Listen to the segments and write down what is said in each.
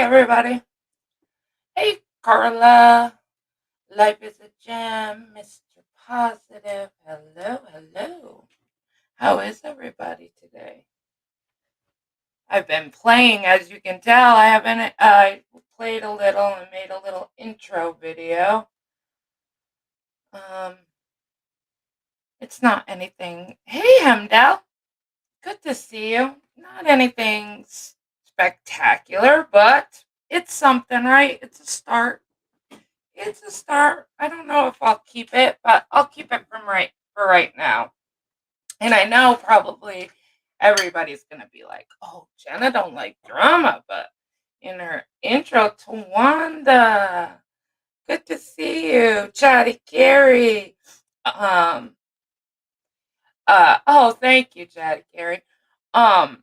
everybody. Hey, Carla. Life is a gem, Mr. Positive. Hello, hello. How is everybody today? I've been playing, as you can tell. I played a little and made a little intro video. Um, it's not anything. Hey, Hemdal. Good to see you. Not anything spectacular, but it's something, right? It's a start. It's a start. I don't know if I'll keep it, but I'll keep it for right now. And I know probably everybody's gonna be like, "Oh, Jenna don't like drama," but in her intro to Wanda, good to see you, Chatty Carey. Um. Oh, thank you, Chatty Carey. Um.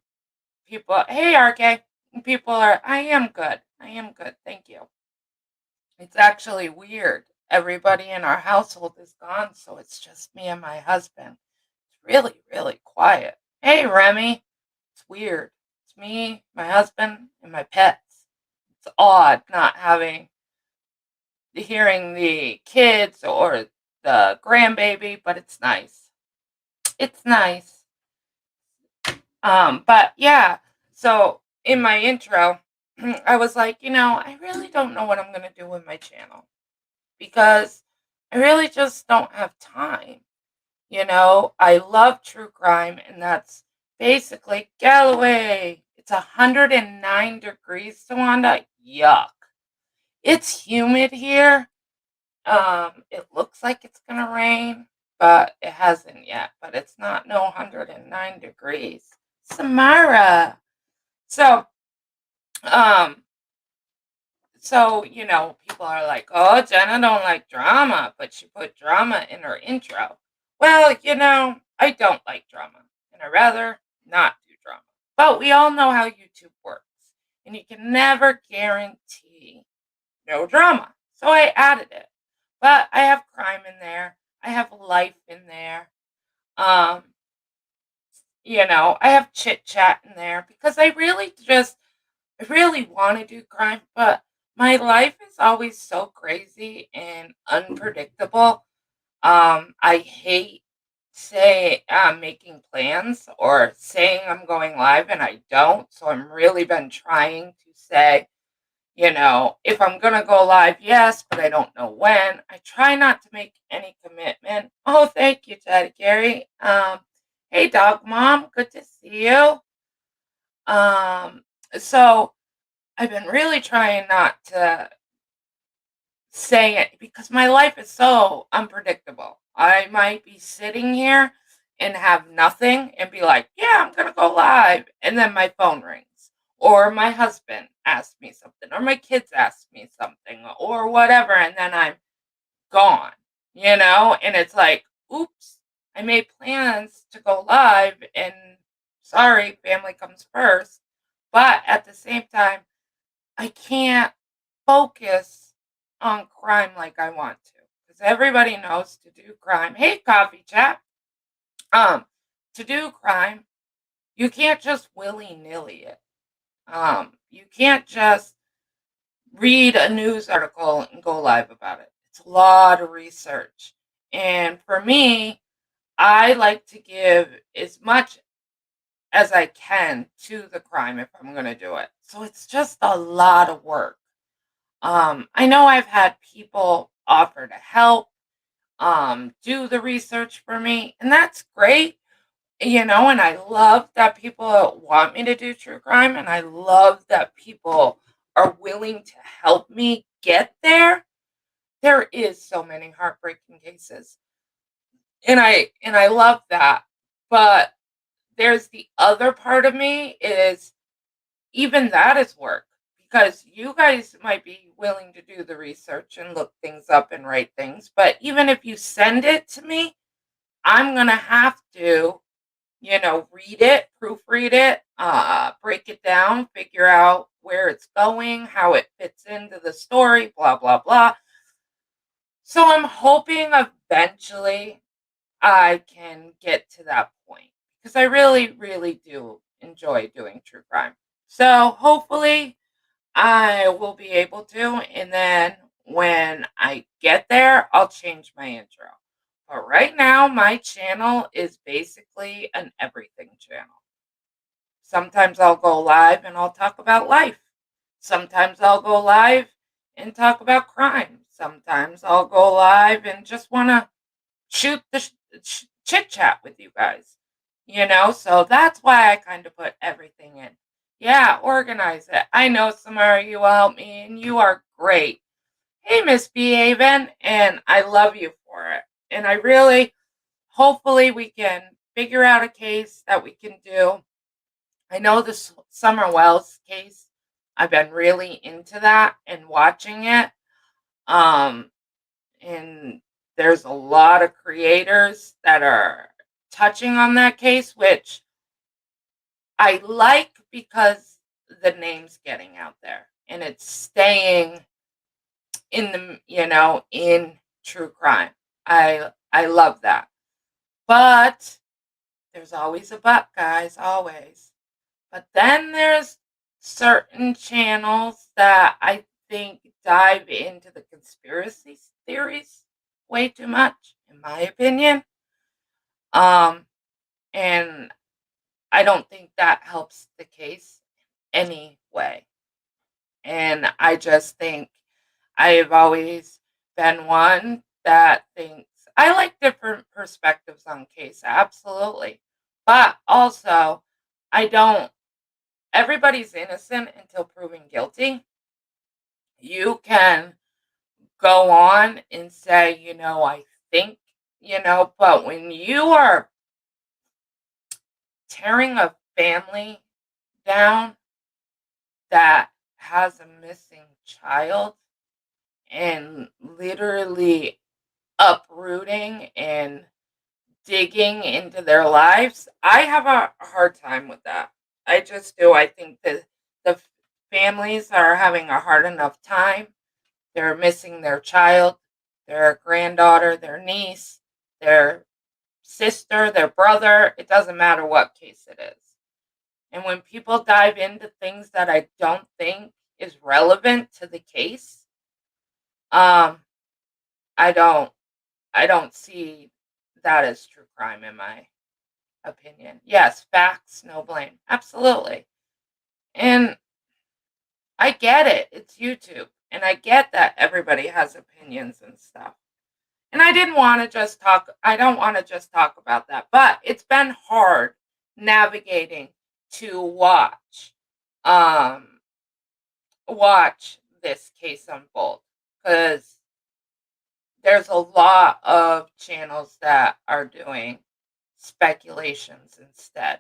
People. Hey, RK. People are. I am good. I am good. Thank you. It's actually weird. Everybody in our household is gone, so it's just me and my husband. It's really, really quiet. Hey, Remy. It's weird. It's me, my husband, and my pets. It's odd not hearing the kids or the grandbaby, but it's nice. It's nice. But yeah, so in my intro, I was like, I really don't know what I'm gonna do with my channel because I really just don't have time. I love true crime, and that's basically Galloway. It's 109 degrees, Tawanda. Yuck. It's humid here. It looks like it's gonna rain, but it hasn't yet. But it's not no 109 degrees. Samara. So, um, people are like, "Oh, Jenna don't like drama, but she put drama in her intro." Well, I don't like drama, and I'd rather not do drama. But we all know how YouTube works, and you can never guarantee no drama. So I added it. But I have crime in there. I have life in there. Um, I have chit chat in there because I really want to do crime, but my life is always so crazy and unpredictable. I hate making plans or saying I'm going live and I don't. So I'm really been trying to say, if I'm gonna go live, yes, but I don't know when. I try not to make any commitment. Oh, thank you, Teddy Gary. Hey, dog mom, good to see you. Um, so I've been really trying not to say it because my life is so unpredictable. I might be sitting here and have nothing and be like, yeah, I'm going to go live. And then my phone rings, or my husband asks me something, or my kids ask me something, or whatever. And then I'm gone, And it's like, oops, I made plans to go live, and sorry, family comes first. But at the same time, I can't focus on crime like I want to, because everybody knows to do crime. Hey, coffee chat. Um, to do crime, you can't just willy nilly it. You can't just read a news article and go live about it. It's a lot of research, and for me, I like to give as much as I can to the crime if I'm going to do it. So it's just a lot of work. I know I've had people offer to help do the research for me, and that's great, and I love that people want me to do true crime, and I love that people are willing to help me get there. There is so many heartbreaking cases, and I love that. But there's the other part of me is even that is work because you guys might be willing to do the research and look things up and write things. But even if you send it to me, I'm going to have to, read it, proofread it, break it down, figure out where it's going, how it fits into the story, blah, blah, blah. So I'm hoping eventually I can get to that point because I really, really do enjoy doing true crime. So hopefully I will be able to, and then when I get there, I'll change my intro. But right now, my channel is basically an everything channel. Sometimes I'll go live and I'll talk about life. Sometimes I'll go live and talk about crime. Sometimes I'll go live and just want to shoot the chit chat with you guys. So that's why I kind of put everything in. Yeah, organize it. I know, Samara, you will help me, and you are great. Hey, Misbehaving, and I love you for it. And I really, hopefully, we can figure out a case that we can do. I know this Summer Wells case. I've been really into that and watching it. Um, and there's a lot of creators that are touching on that case, which I like because the name's getting out there and it's staying in in true crime. I love that. But there's always a but, guys, always. But then there's certain channels that I think dive into the conspiracy theories way too much, in my opinion. Um, and I don't think that helps the case anyway. And I just think I've always been one that thinks I like different perspectives on case, absolutely. But also, I don't, everybody's innocent until proven guilty. You can go on and say, I think, but when you are tearing a family down that has a missing child and literally uprooting and digging into their lives, I have a hard time with that. I just do. I think that the families are having a hard enough time. They're missing their child, their granddaughter, their niece, their sister, their brother. It doesn't matter what case it is. And when people dive into things that I don't think is relevant to the case, um, I don't I don't see that as true crime in my opinion. Yes, facts, no blame. Absolutely. And I get it. It's YouTube. And I get that everybody has opinions and stuff. And I don't want to just talk about that, but it's been hard navigating to um watch this case unfold because there's a lot of channels that are doing speculations instead.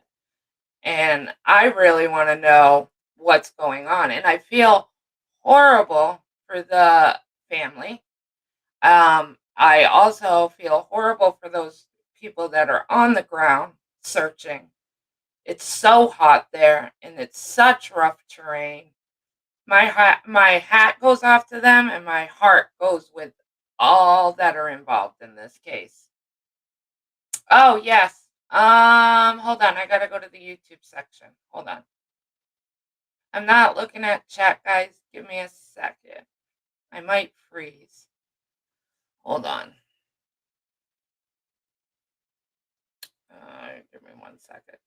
And I really want to know what's going on. And I feel horrible for the family. I also feel horrible for those people that are on the ground searching. It's so hot there and it's such rough terrain. My hat goes off to them and my heart goes with all that are involved in this case. Oh, yes. Hold on. I gotta go to the YouTube section. Hold on. I'm not looking at chat, guys. Give me a second. I might freeze. Hold on. Give me 1 second.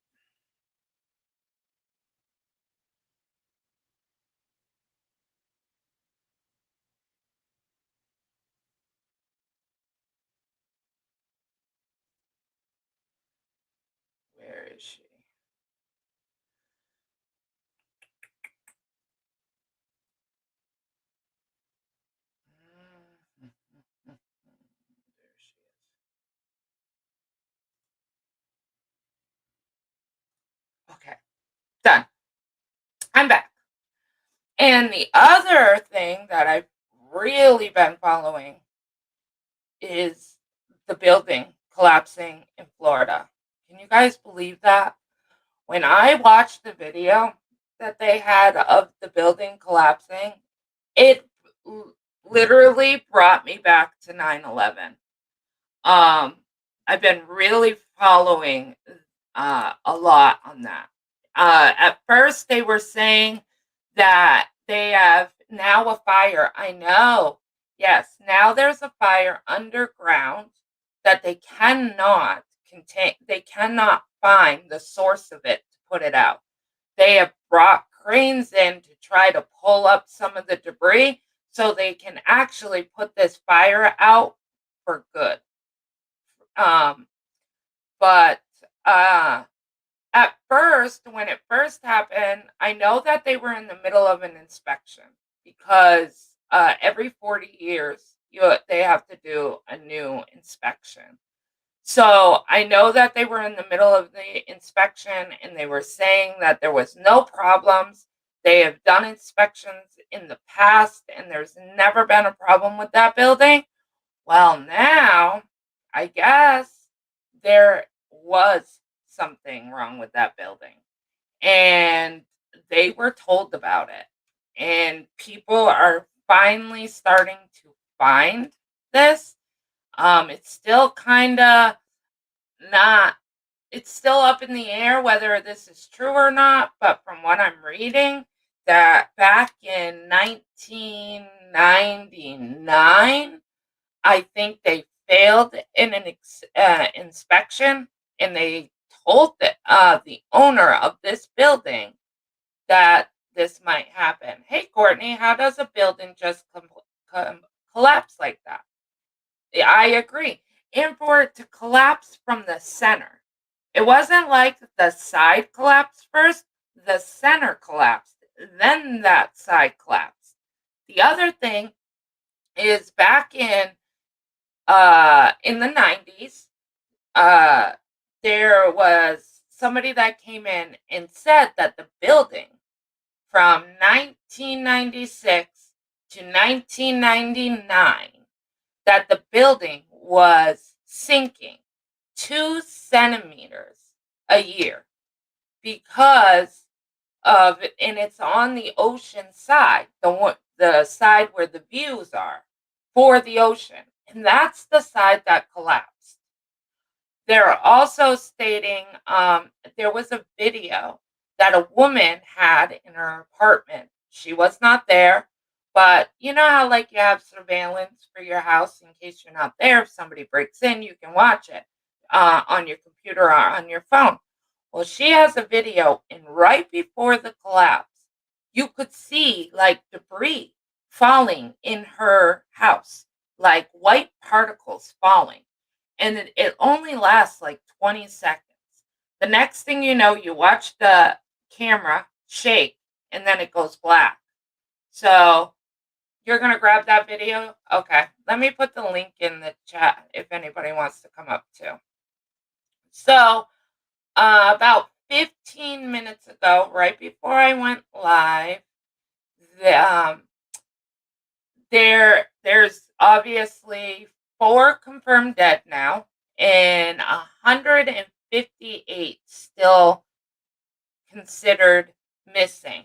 Where is she? There she is. Okay, done. I'm back. And the other thing that I've really been following is the building collapsing in Florida. Can you guys believe that? When I watched the video that they had of the building collapsing, it literally brought me back to 9/11. Um, I've been really following a lot on that. At first, they were saying that They have now a fire. I know. Yes, now there's a fire underground that they cannot find the source of it to put it out. They have brought cranes in to try to pull up some of the debris so they can actually put this fire out for good. Um, but at first, when it first happened, I know that they were in the middle of an inspection because every 40 years they have to do a new inspection. So I know that they were in the middle of the inspection and they were saying that there was no problems. They have done inspections in the past and there's never been a problem with that building. Well, now I guess there was something wrong with that building and they were told about it. And people are finally starting to find this. It's still kind of not it's still up in the air whether this is true or not, but from what I'm reading, that back in 1999, I think they failed in an inspection, and they told the owner of this building that this might happen. Hey, Courtney, how does a building just com- collapse like that? Yeah, I agree. And for it to collapse from the center, it wasn't like the side collapsed first, the center collapsed, then that side collapsed. The other thing is back in the 90s, uh there was somebody that came in and said that the building from 1996 to 1999, that the building was sinking 2 centimeters a year because and it's on the ocean side, the side where the views are for the ocean, and that's the side that collapsed. They're also stating there was a video that a woman had in her apartment. She was not there, but you know how like you have surveillance for your house in case you're not there. If somebody breaks in, you can watch it on your computer or on your phone. Well, she has a video, and right before the collapse, you could see like debris falling in her house, like white particles falling, and it only lasts like 20 seconds. The next thing you know, you watch the camera shake and then it goes black. So you're going to grab that video? Okay. Let me put the link in the chat if anybody wants to come up too. So, about 15 minutes ago, right before I went live, the, there's obviously 4 confirmed dead now and 158 still considered missing.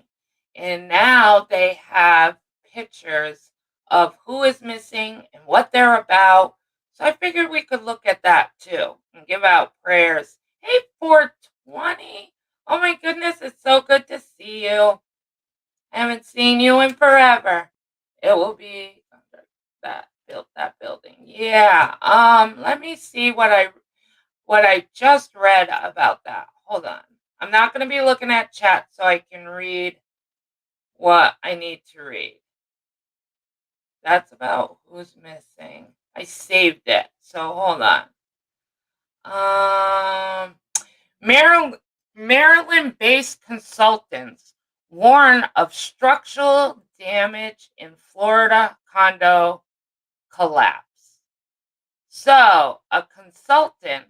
And now they have pictures of who is missing and what they're about. So I figured we could look at that too and give out prayers. Hey, 420. Oh my goodness, it's so good to see you. I haven't seen you in forever. It will be that building. Yeah. Let me see what I just read about that. Hold on. I'm not going to be looking at chat so I can read what I need to read. That's about who's missing. I saved it. So hold on. Um Maryland Maryland-based consultants warn of structural damage in Florida condo collapse. So, a consultant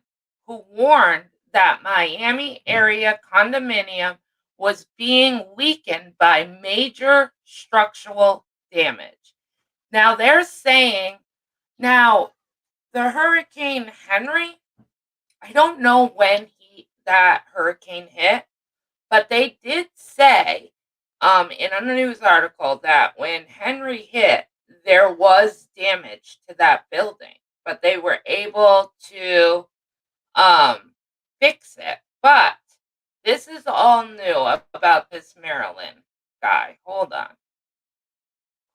who warned that Miami area condominium was being weakened by major structural damage. Now they're saying, now the Hurricane Henry, I don't know when that hurricane hit, but they did say in a news article that when Henry hit, there was damage to that building, but they were able to um, fix it. But this is all new about this Maryland guy. Hold on.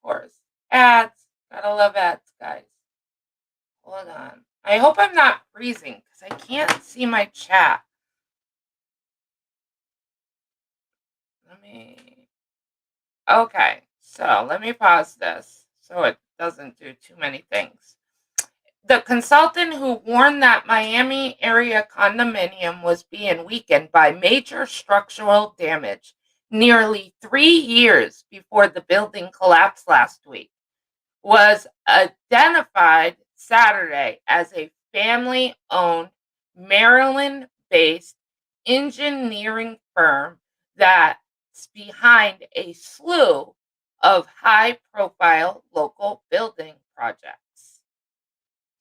course. Ads. Gotta love ads, guys. Hold on. I hope I'm not freezing because I can't see my chat. Let me. Okay, so let me pause this so it doesn't do too many things. The consultant who warned that Miami area condominium was being weakened by major structural damage nearly 3 years before the building collapsed last week was identified Saturday as a family owned Maryland based engineering firm that's behind a slew of high profile local building projects.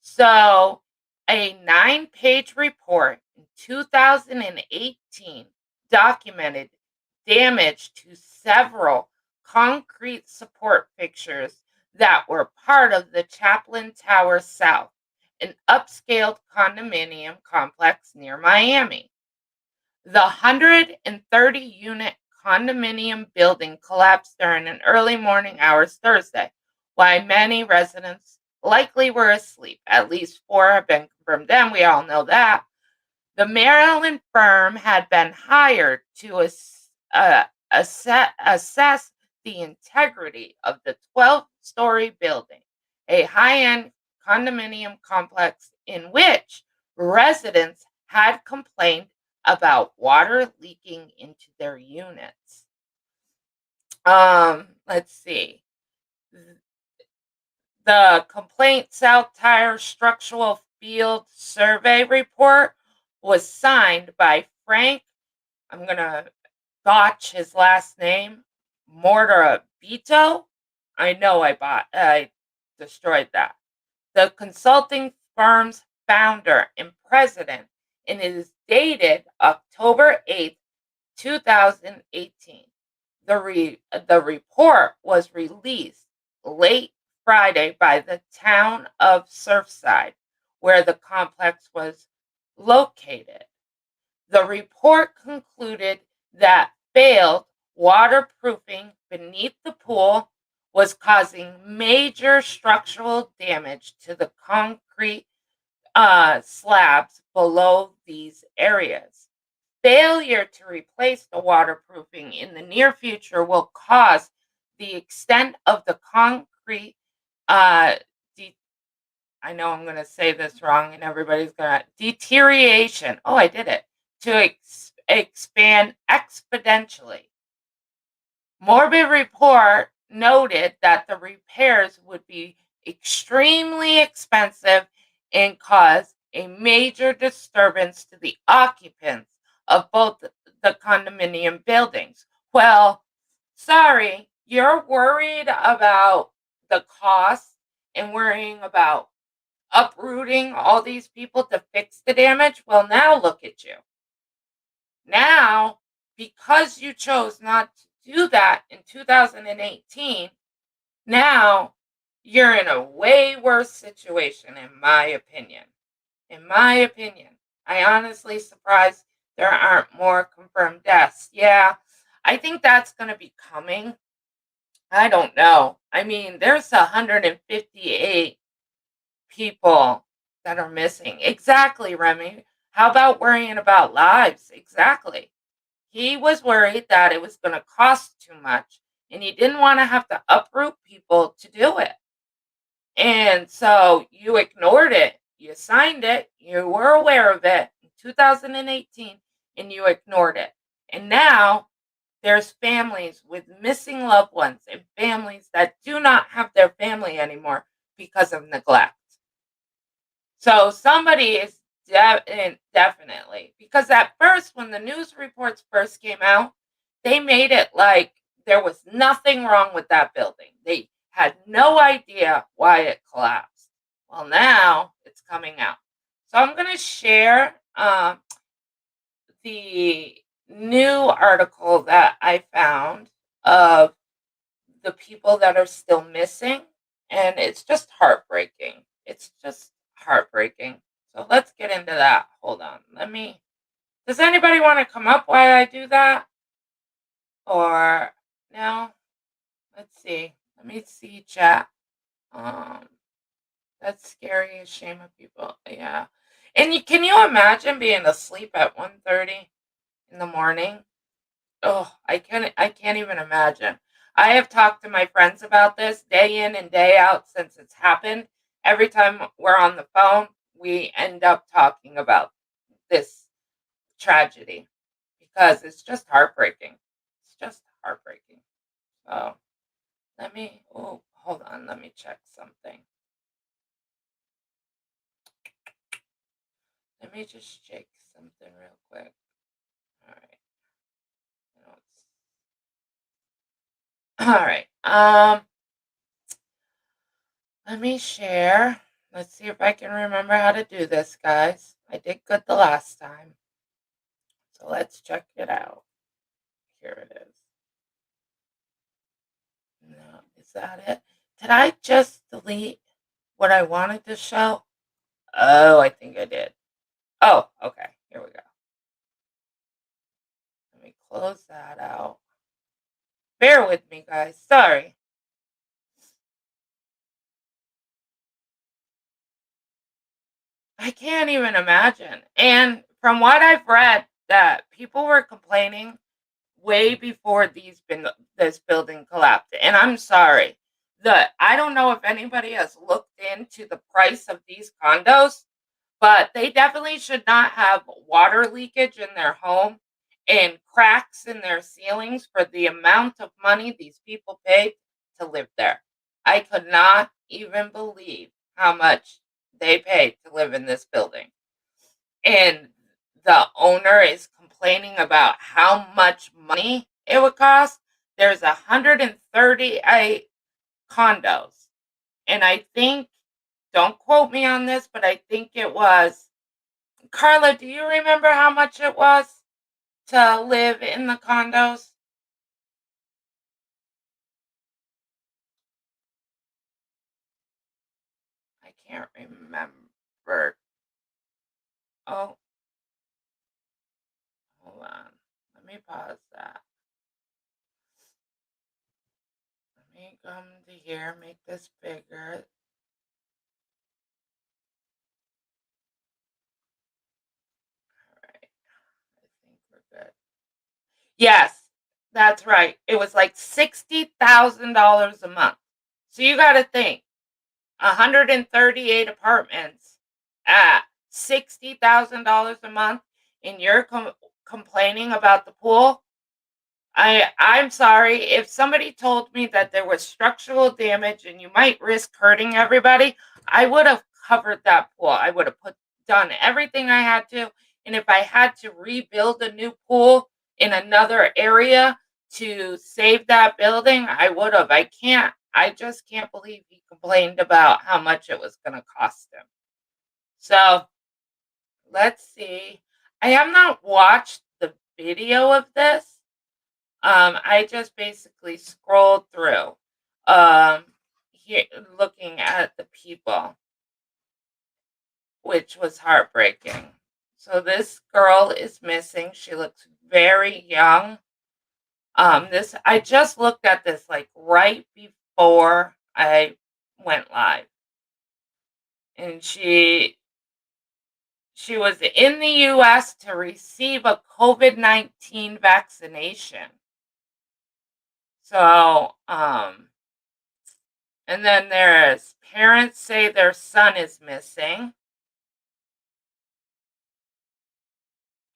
So, a 9-page report in 2018 documented damage to several concrete support fixtures that were part of the Chaplin Tower South, an upscale condominium complex near Miami. The 130-unit condominium building collapsed during an early morning hours Thursday, while many residents likely were asleep. At least 4 have been confirmed, and we all know that. The Maryland firm had been hired to assess the integrity of the 12-story building, a high-end condominium complex in which residents had complained about water leaking into their units. Let's see. The Complaint South Tire Structural Field Survey report was signed by Frank, I'm going to botch his last name, Mortarabito. I destroyed that. The consulting firm's founder and president, and it is dated October 8th, 2018. The report was released late Friday by the town of Surfside, where the complex was located. The report concluded that failed waterproofing beneath the pool was causing major structural damage to the concrete slabs below these areas. Failure to replace the waterproofing in the near future will cause the extent of the concrete uh, de- I know I'm going to say this wrong and everybody's going to deterioration. Oh, I did it. To expand exponentially. Morbid report noted that the repairs would be extremely expensive and cause a major disturbance to the occupants of both the condominium buildings. Well, sorry, you're worried about the cost and worrying about uprooting all these people to fix the damage. Well, now look at you. Now, because you chose not to do that in 2018, now you're in a way worse situation, in my opinion. In my opinion, I honestly surprised there aren't more confirmed deaths. Yeah, I think that's going to be coming. I don't know. I mean, there's 158 people that are missing. Exactly, Remy. How about worrying about lives? Exactly. He was worried that it was going to cost too much and he didn't want to have to uproot people to do it. And so you ignored it. You signed it. You were aware of it in 2018 and you ignored it. And now there's families with missing loved ones and families that do not have their family anymore because of neglect. So somebody is definitely, because at first, when the news reports first came out, they made it like there was nothing wrong with that building. They had no idea why it collapsed. Well, now it's coming out. So I'm going to share the new article that I found of the people that are still missing, and it's just heartbreaking. It's just heartbreaking. So let's get into that. Hold on. Does anybody want to come up while I do that? Or no? Let's see. Let me see, chat. Um, that's scary. A shame of people. Yeah. And can you imagine being asleep at 1:30 in the morning? Oh, I can't even imagine. I have talked to my friends about this day in and day out since it's happened. Every time we're on the phone, we end up talking about this tragedy because it's just heartbreaking. It's just heartbreaking. So oh, hold on, let me check something. Let me just check something real quick. All right. You know, all right. Let me share. Let's see if I can remember how to do this, guys. I did good the last time. So let's check it out. Here it is. No, is that it? Did I just delete what I wanted to show? Oh, I think I did. Oh, okay. Here we go. Let me close that out. Bear with me, guys. Sorry. I can't even imagine. And from what I've read, that people were complaining way before this building collapsed. And I'm sorry. I don't know if anybody has looked into the price of these condos, but they definitely should not have water leakage in their home and cracks in their ceilings for the amount of money these people paid to live there. I could not even believe how much they paid to live in this building. And the owner is complaining about how much money it would cost. There's 138 condos. And I think, don't quote me on this, but I think it was, Carla, do you remember how much it was to live in the condos? I can't remember. Oh, hold on. Let me pause that. Let me come to here, make this bigger. All right. I think we're good. Yes, that's right. It was like $60,000 a month. So you got to think 138 apartments at $60,000 a month, and you're complaining about the pool. I'm sorry if somebody told me that there was structural damage and you might risk hurting everybody. I would have covered that pool. I would have done everything I had to, and if I had to rebuild a new pool in another area to save that building, I would have. I just can't believe he complained about how much it was going to cost him. So let's see. I have not watched the video of this. I just basically scrolled through, here, looking at the people, which was heartbreaking. So this girl is missing. She looks very young. This I just looked at this like right before I went live, and she was in the U.S. to receive a COVID-19 vaccination. So, and then there's parents say their son is missing.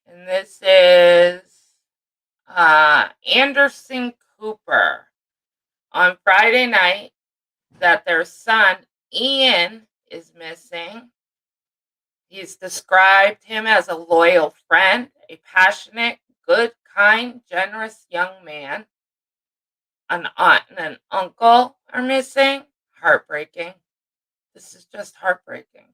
And this is Anderson Cooper on Friday night that their son Ian is missing. He's described him as a loyal friend, a passionate, good, kind, generous young man. An aunt and an uncle are missing. Heartbreaking. This is just heartbreaking.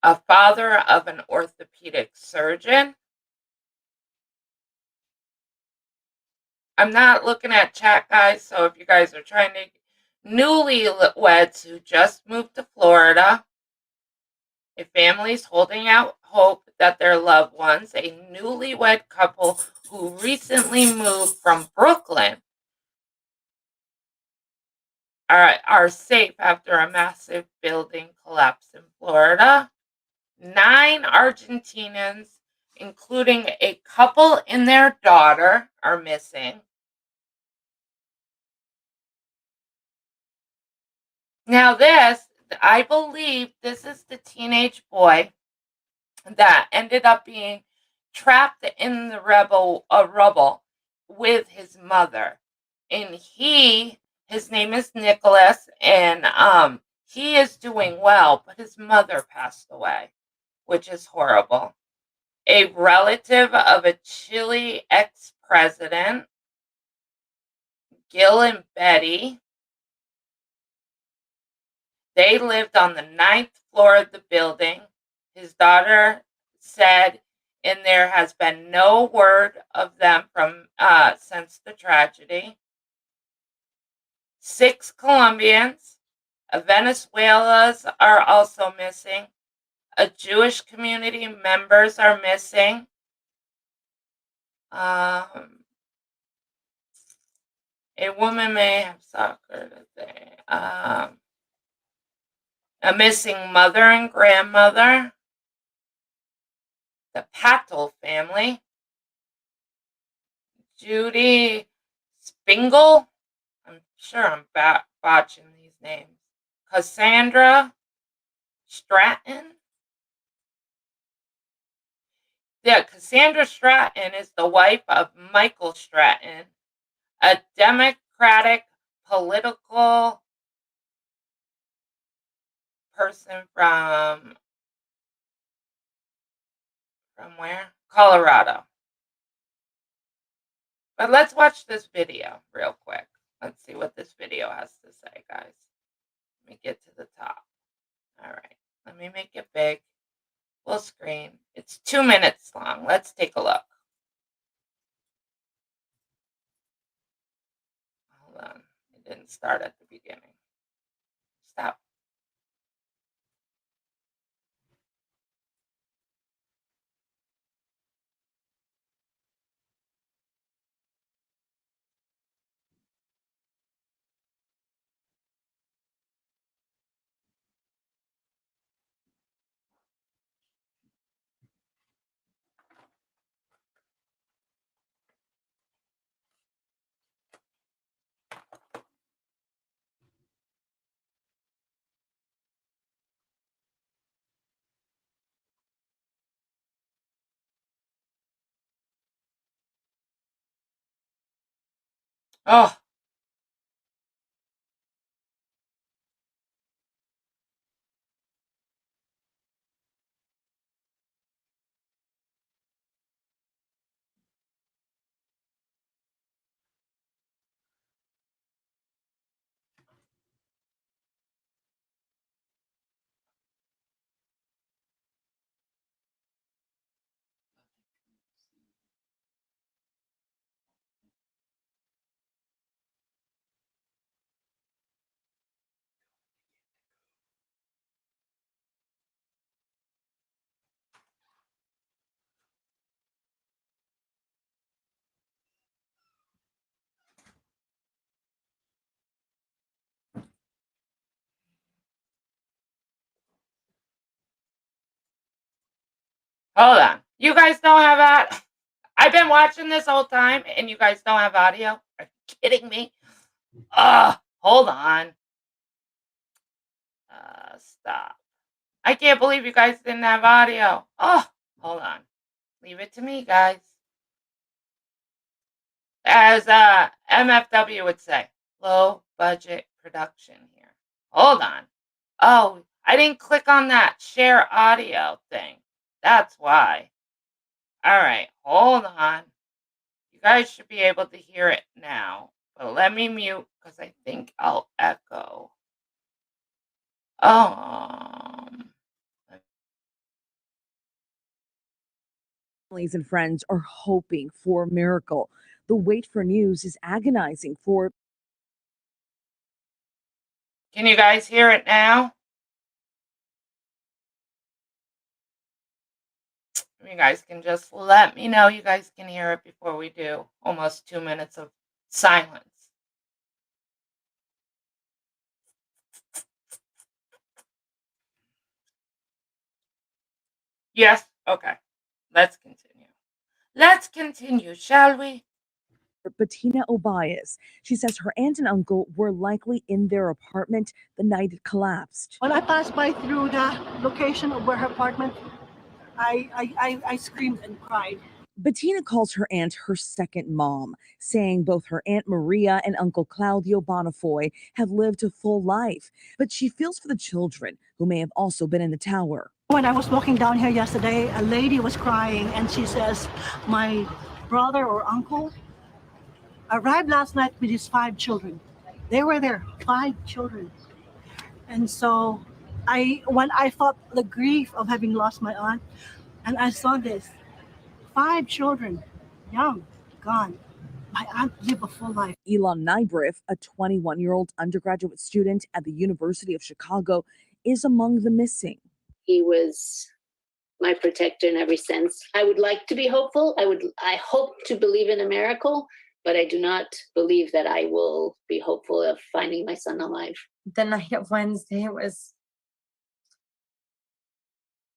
A father of an orthopedic surgeon. I'm not looking at chat, guys, so if you guys are trying to newlyweds who just moved to Florida, a family's holding out hope that their loved ones, a newlywed couple who recently moved from Brooklyn, are safe after a massive building collapse in Florida. 9 Argentinians, including a couple and their daughter, are missing. Now, I believe this is the teenage boy that ended up being trapped in the rubble with his mother. And his name is Nicholas, and he is doing well, but his mother passed away, which is horrible. A relative of a Chile ex-president, Gil and Betty, they lived on the 9th floor of the building. His daughter said, and there has been no word of them from since the tragedy. 6 Colombians, Venezuelans are also missing. A Jewish community members are missing. A woman may have soccer today. A missing mother and grandmother. The Patel family. Judy Spingle. I'm sure I'm botching these names. Cassandra Stratton. Yeah, Cassandra Stratton is the wife of Michael Stratton, a Democratic political person from where? Colorado. But let's watch this video real quick. Let's see what this video has to say, guys. Let me get to the top. All right. Let me make it big. Full screen. It's 2 minutes long. Let's take a look. Hold on. It didn't start at the beginning. Stop. Oh, hold on. You guys don't have that? I've been watching this whole time and you guys don't have audio? Are you kidding me? Hold on. Stop. I can't believe you guys didn't have audio. Oh, hold on. Leave it to me, guys. As MFW would say, low budget production here. Hold on. Oh, I didn't click on that share audio thing. That's why. All right, hold on. You guys should be able to hear it now. But let me mute because I think I'll echo. Families and friends are hoping for a miracle. The wait for news is agonizing for. Can you guys hear it now? You guys can just let me know you guys can hear it before we do almost 2 minutes of silence. Yes? Okay. Let's continue. Let's continue, shall we? Bettina Obias. She says her aunt and uncle were likely in their apartment the night it collapsed. When I passed by through the location of where her apartment, I screamed and cried. Bettina calls her aunt her second mom, saying both her Aunt Maria and Uncle Claudio Bonafoy have lived a full life, but she feels for the children who may have also been in the tower. When I was walking down here yesterday, a lady was crying and she says, my brother or uncle arrived last night with his 5 children. They were there, 5 children. And so when I felt the grief of having lost my aunt, and I saw this, 5 children, young, gone. My aunt lived a full life. Elon Nybriff, a 21-year-old undergraduate student at the University of Chicago, is among the missing. He was my protector in every sense. I would like to be hopeful. I hope to believe in a miracle, but I do not believe that I will be hopeful of finding my son alive. The night of Wednesday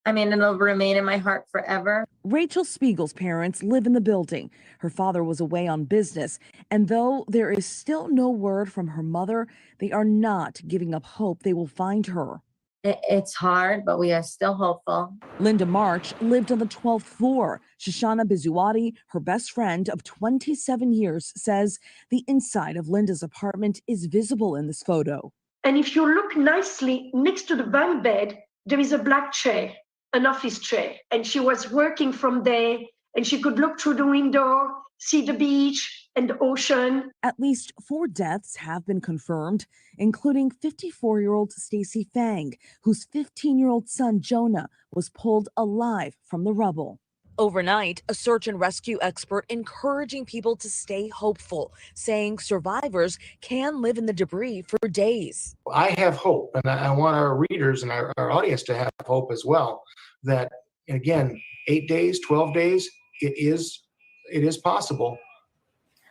it'll remain in my heart forever. Rachel Spiegel's parents live in the building. Her father was away on business, and though there is still no word from her mother, they are not giving up hope they will find her. It's hard, but we are still hopeful. Linda March lived on the 12th floor. Shoshana Bizuati, her best friend of 27 years, says the inside of Linda's apartment is visible in this photo. And if you look nicely next to the bunk bed, there is a black chair, an office chair. And she was working from there, and she could look through the window, see the beach and the ocean. At least 4 deaths have been confirmed, including 54-year-old Stacy Fang, whose 15-year-old son Jonah was pulled alive from the rubble. Overnight, a search and rescue expert encouraging people to stay hopeful, saying survivors can live in the debris for days. I have hope, and I want our readers and our audience to have hope as well, that, again, 8 days, 12 days, it is possible.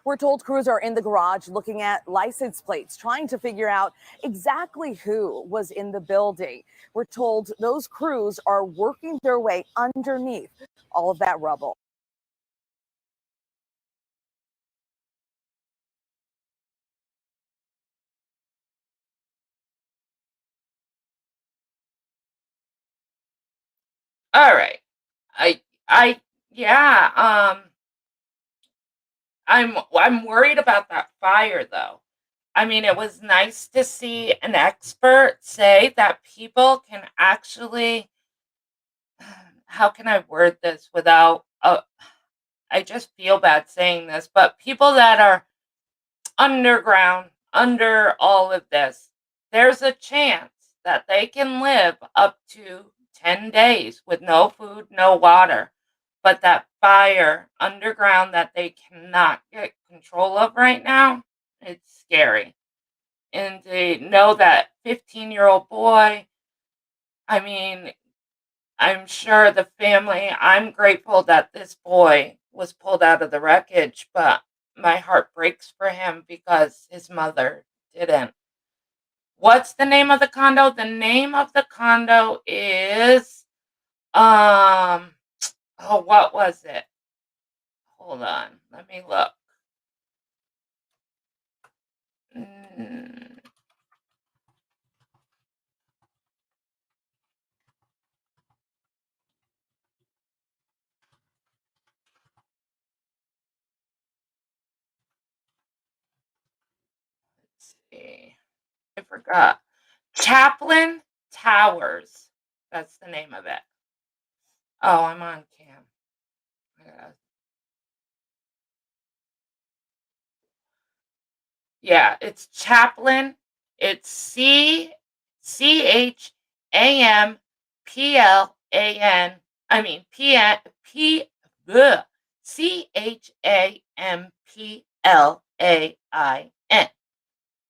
We're told crews are in the garage looking at license plates, trying to figure out exactly who was in the building. We're told those crews are working their way underneath all of that rubble. All right. I yeah, I'm worried about that fire though. I mean, it was nice to see an expert say that people can actually, how can I word this without I just feel bad saying this, but people that are underground, under all of this, there's a chance that they can live up to 10 days with no food, no water. But that fire underground that they cannot get control of right now, it's scary. And to know that 15-year-old boy, I mean, I'm sure the family, I'm grateful that this boy was pulled out of the wreckage, but my heart breaks for him because his mother didn't. What's the name of the condo? The name of the condo is oh, what was it? Hold on, let me look. Let's see. I forgot. Chaplain Towers. That's the name of it. Oh, I'm on cam. Yeah, it's Chaplain. It's Champlan. I mean Champlan.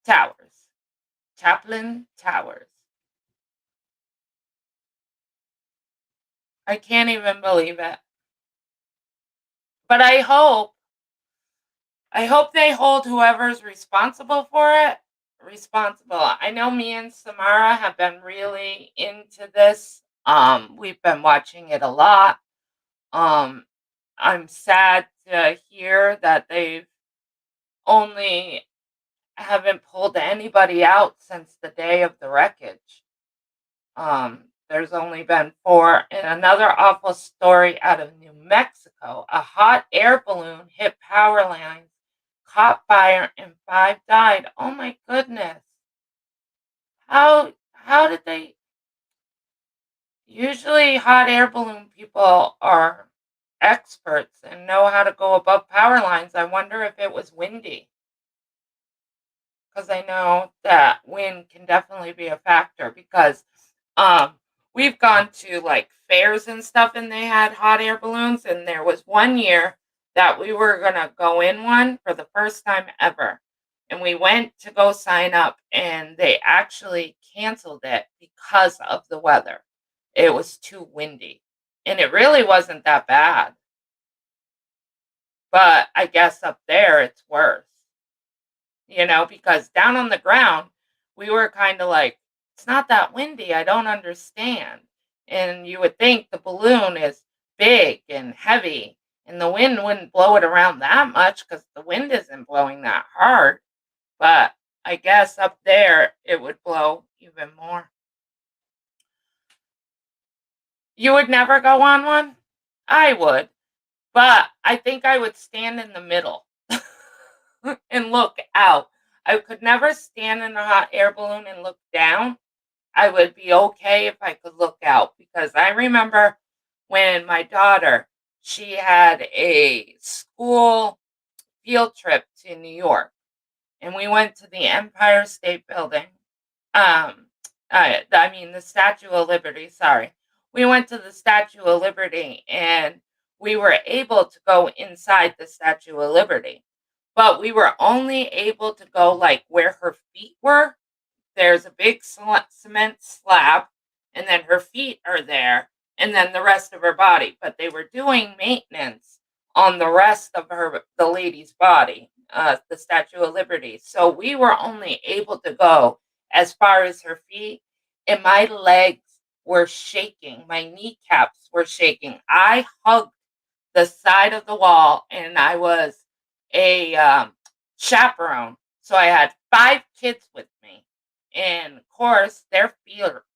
Towers. Chaplain Towers. I can't even believe it. But I hope they hold whoever's responsible for it responsible. I know me and Samara have been really into this. We've been watching it a lot. Um, I'm sad to hear that they've only haven't pulled anybody out since the day of the wreckage. There's only been 4. And another awful story out of New Mexico. A hot air balloon hit power lines, caught fire, and 5 died. Oh my goodness. How did they? Usually hot air balloon people are experts and know how to go above power lines. I wonder if it was windy. Because I know that wind can definitely be a factor because um we've gone to like fairs and stuff and they had hot air balloons, and there was one year that we were gonna go in one for the first time ever. And we went to go sign up and they actually canceled it because of the weather. It was too windy. And it really wasn't that bad. But I guess up there it's worse. Because down on the ground, we were kind of like, it's not that windy. I don't understand. And you would think the balloon is big and heavy, and the wind wouldn't blow it around that much because the wind isn't blowing that hard. But I guess up there, it would blow even more. You would never go on one? I would. But I think I would stand in the middle and look out. I could never stand in a hot air balloon and look down. I would be okay if I could look out because I remember when my daughter, she had a school field trip to New York, and we went to the Empire State Building. I mean the Statue of Liberty, sorry. We went to the Statue of Liberty and we were able to go inside the Statue of Liberty. But we were only able to go like where her feet were. There's a big cement slab, and then her feet are there, and then the rest of her body. But they were doing maintenance on the rest of the lady's body, the Statue of Liberty. So we were only able to go as far as her feet, and my legs were shaking. My kneecaps were shaking. I hugged the side of the wall, and I was a chaperone. So I had 5 kids with me. And of course, they're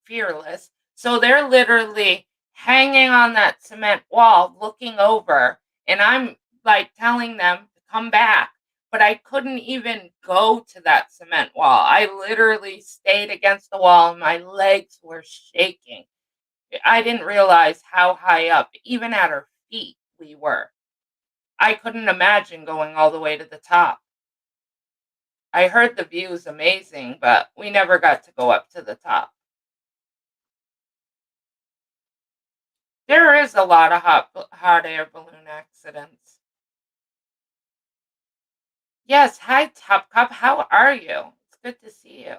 fearless. So they're literally hanging on that cement wall, looking over. And I'm like telling them to come back. But I couldn't even go to that cement wall. I literally stayed against the wall and my legs were shaking. I didn't realize how high up, even at her feet, we were. I couldn't imagine going all the way to the top. I heard the view is amazing, but we never got to go up to the top. There is a lot of hot air balloon accidents. Yes, hi Top Cup, how are you? It's good to see you.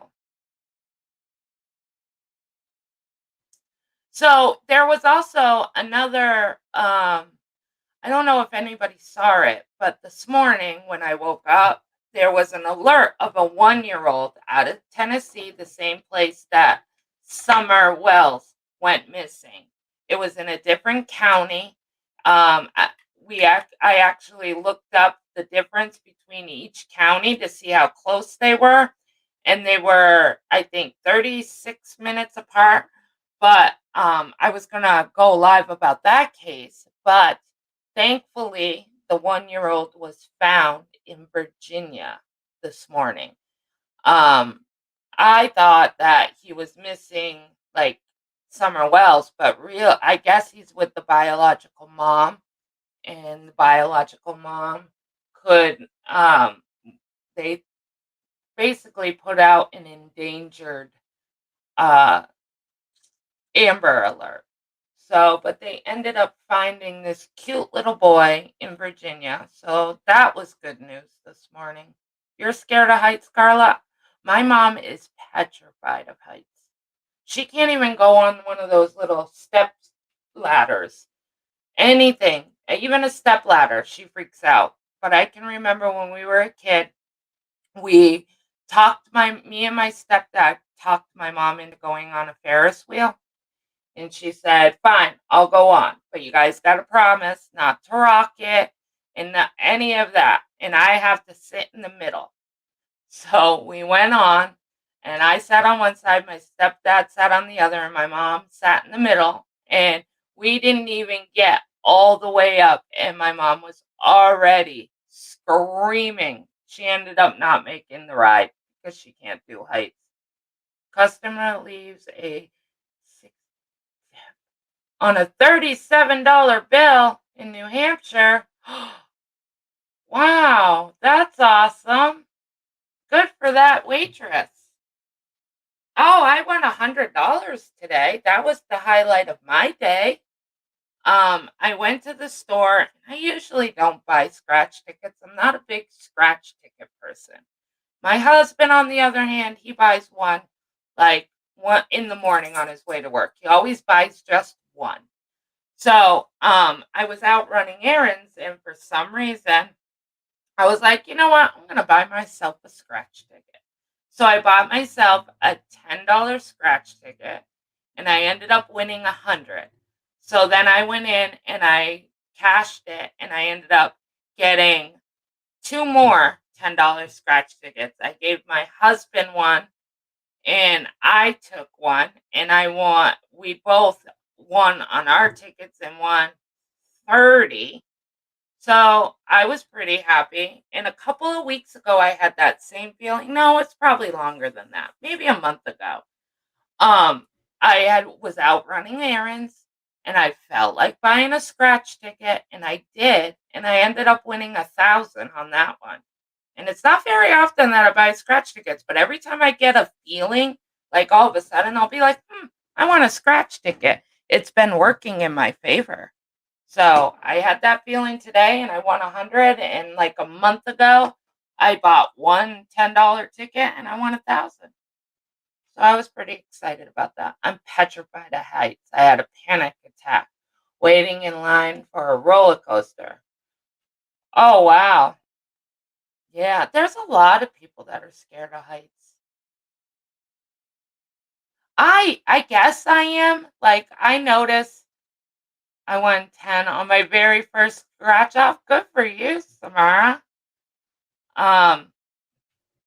So there was also another I don't know if anybody saw it, but this morning when I woke up, there was an alert of a 1-year-old out of Tennessee, the same place that Summer Wells went missing. It was in a different county. I actually looked up the difference between each county to see how close they were, and they were, I think, 36 minutes apart. But I was gonna go live about that case, but thankfully, the 1-year-old was found in Virginia this morning. I thought that he was missing like Summer Wells, but I guess he's with the biological mom, and the biological mom could they basically put out an endangered uh Amber Alert. So, but they ended up finding this cute little boy in Virginia. So that was good news this morning. You're scared of heights, Carla? My mom is petrified of heights. She can't even go on one of those little step ladders. Anything. Even a stepladder, she freaks out. But I can remember when we were a kid, we me and my stepdad talked my mom into going on a Ferris wheel. And she said, fine, I'll go on. But you guys got to promise not to rock it and not any of that. And I have to sit in the middle. So we went on, and I sat on one side, my stepdad sat on the other, and my mom sat in the middle. And we didn't even get all the way up, and my mom was already screaming. She ended up not making the ride because she can't do heights. Customer leaves a on a $37 bill in New Hampshire. Wow, that's awesome. Good for that waitress. Oh, I won $100 today. That was the highlight of my day. I went to the store. I usually don't buy scratch tickets. I'm not a big scratch ticket person. My husband, on the other hand, he buys one like one in the morning on his way to work. He always buys just one. So, I was out running errands, and for some reason, I was like, you know what? I'm gonna buy myself a scratch ticket. So I bought myself a $10 scratch ticket, and I ended up winning 100. So then I went in and I cashed it, and I ended up getting two more $10 scratch tickets. I gave my husband one, and I took one, and I won. We both won on our tickets and won 30. So I was pretty happy. And a couple of weeks ago, I had that same feeling. No, it's probably longer than that. Maybe a month ago. Um, was out running errands, and I felt like buying a scratch ticket, and I did, and I ended up winning 1,000 on that one. And it's not very often that I buy scratch tickets, but every time I get a feeling, like all of a sudden, I'll be like, I want a scratch ticket. It's been working in my favor. So I had that feeling today, and I won 100. And like a month ago, I bought one $10 ticket, and I won 1,000. So I was pretty excited about that. I'm petrified of heights. I had a panic attack waiting in line for a roller coaster. Oh wow. Yeah, there's a lot of people that are scared of heights. I guess I am. Like I noticed I won 10 on my very first scratch off. Good for you, Samara. Um,